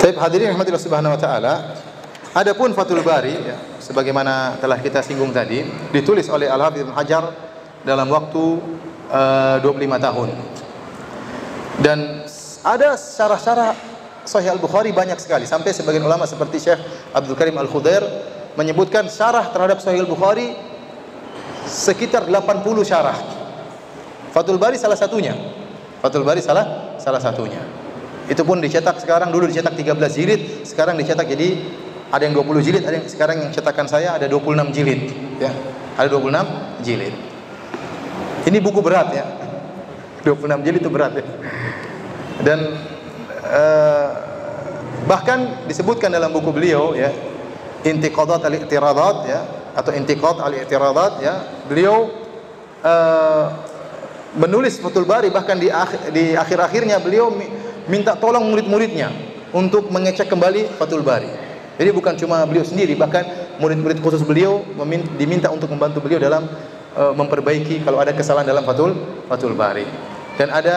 Baik, hadirin rahmatillah subhanahu wa ta'ala. Adapun Fathul Bari, ya, sebagaimana telah kita singgung tadi, ditulis oleh Al-Hafidz Ibnu Hajar dalam waktu 25 tahun. Dan ada syarah-syarah Sahih Al-Bukhari banyak sekali, sampai sebagian ulama seperti Syekh Abdul Karim Al-Khudair menyebutkan syarah terhadap Sahih Al-Bukhari sekitar 80 syarah. Fathul Bari salah satunya. Fathul Bari salah satunya. Itu pun dicetak sekarang, dulu dicetak 13 jilid, sekarang dicetak jadi ada yang 20 jilid, ada yang sekarang yang cetakan saya ada 26 jilid, ya. Ada 26 jilid. Ini buku berat, ya. 26 jilid itu berat, ya. Dan bahkan disebutkan dalam buku beliau ya, Intiqadat al-i'tiradat ya, atau Intiqad al-i'tiradat ya, beliau menulis Fathul Bari, bahkan di akhir-akhirnya beliau minta tolong murid-muridnya untuk mengecek kembali Fathul Bari. Jadi bukan cuma beliau sendiri, bahkan murid-murid khusus beliau diminta untuk membantu beliau dalam memperbaiki kalau ada kesalahan dalam Fathul Bari. Dan ada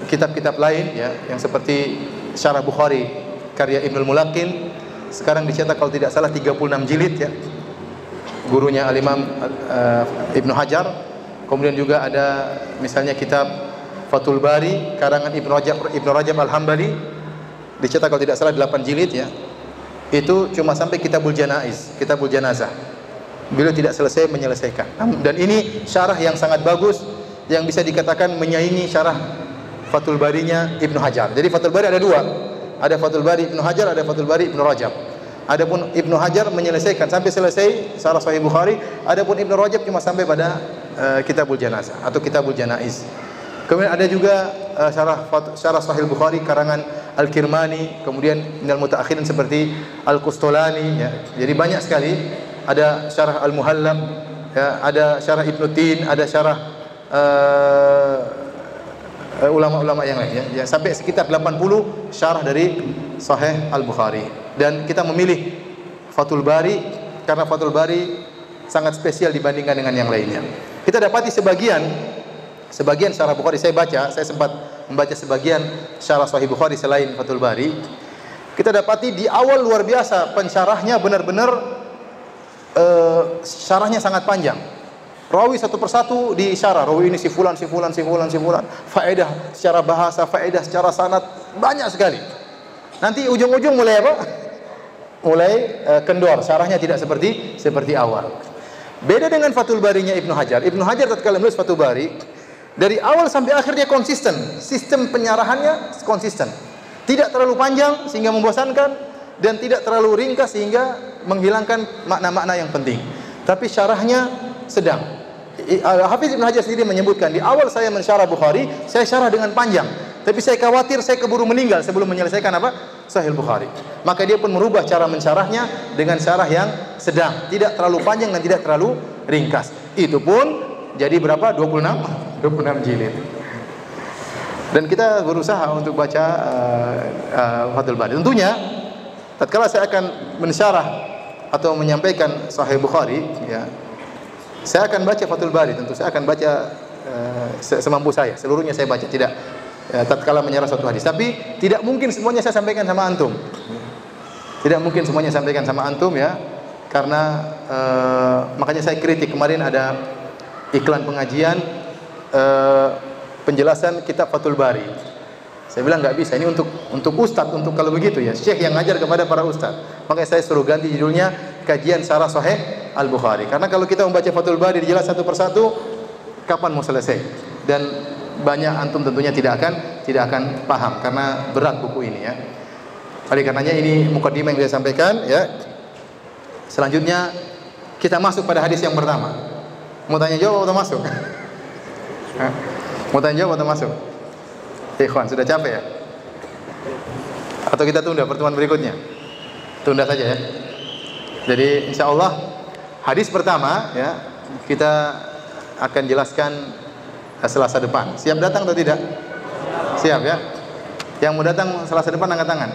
kitab-kitab lain ya, yang seperti Syarah Bukhari karya Ibnul Mulaqin, sekarang dicetak kalau tidak salah 36 jilid ya, gurunya Al-Imam Ibnu Hajar. Kemudian juga ada misalnya kitab Fathul Bari karangan Ibnu Rajab Al-Hambali, dicetak kalau tidak salah 8 jilid ya. Itu cuma sampai Kitabul Janaiz, Kitabul Janazah. Beliau tidak selesai menyelesaikan. Dan ini syarah yang sangat bagus, yang bisa dikatakan menyaingi syarah Fathul Barinya Ibnu Hajar. Jadi Fathul Bari ada dua, ada Fathul Bari Ibnu Hajar, ada Fathul Bari Ibnu Rajab. Adapun Ibnu Hajar menyelesaikan sampai selesai syarah Sahih Bukhari, adapun Ibnu Rajab cuma sampai pada Kitabul Janazah atau Kitabul Janaiz. Kemudian ada juga syarah Sahih Bukhari karangan Al-Kirmani, kemudian minal mutaakhirin seperti Al-Qustolani ya. Jadi banyak sekali, ada syarah Al-Muhallam ya, ada syarah Ibnu Tin, ada syarah ulama-ulama yang lain ya, sampai sekitar 80 syarah dari Sahih Al-Bukhari. Dan kita memilih Fathul Bari karena Fathul Bari sangat spesial dibandingkan dengan yang lainnya. Kita dapati sebagian syarah Bukhari, saya sempat membaca sebagian syarah Sahih Bukhari selain Fathul Bari. Kita dapati di awal luar biasa pensyarahnya, benar-benar syarahnya sangat panjang. Rawi satu persatu disyarah, rawi ini si fulan, faedah secara bahasa, faedah secara sanad, banyak sekali. Nanti ujung-ujung mulai apa? Mulai kendor, syarahnya tidak seperti awal. Beda dengan Fathul Barinya Ibnu Hajar. Ibnu Hajar tatkala menulis Fathul Bari, dari awal sampai akhir dia konsisten, sistem penyarahannya konsisten. Tidak terlalu panjang sehingga membosankan, dan tidak terlalu ringkas sehingga menghilangkan makna-makna yang penting. Tapi syarahnya sedang. Hafiz Ibnu Hajar sendiri menyebutkan, di awal saya mensyarah Bukhari, saya syarah dengan panjang, tapi saya khawatir saya keburu meninggal sebelum menyelesaikan Sahih Bukhari. Maka dia pun merubah cara mensyarahnya dengan syarah yang sedang, tidak terlalu panjang dan tidak terlalu ringkas. Itu pun jadi berapa? 26 jilid. Dan kita berusaha untuk baca Fathul Bari. Tentunya tatkala saya akan mensyarah atau menyampaikan Sahih Bukhari ya, saya akan baca Fathul Bari, tentu saya akan baca semampu saya, seluruhnya saya baca, tidak tatkala menyarah suatu hadis. Tapi tidak mungkin semuanya saya sampaikan sama antum. Tidak mungkin semuanya sampaikan sama antum ya, karena makanya saya kritik kemarin ada iklan pengajian penjelasan kitab Fathul Bari. Saya bilang nggak bisa, ini untuk ustadz, untuk kalau begitu ya, syekh yang ngajar kepada para ustadz. Makanya saya suruh ganti judulnya kajian syarah Sahih Al-Bukhari. Karena kalau kita membaca Fathul Bari dijelas satu persatu, kapan mau selesai? Dan banyak antum tentunya tidak akan paham karena berat buku ini ya. Oleh karenanya ini mukadimah yang saya sampaikan ya. Selanjutnya kita masuk pada hadis yang pertama. Mau tanya jawab atau masuk? Mau tanya jawab atau masuk? Ikhwan, sudah capek ya? Atau kita tunda pertemuan berikutnya? Tunda saja ya. Jadi insya Allah hadis pertama ya, kita akan jelaskan Selasa depan. Siap datang atau tidak? Siap ya. Yang mau datang Selasa depan angkat tangan.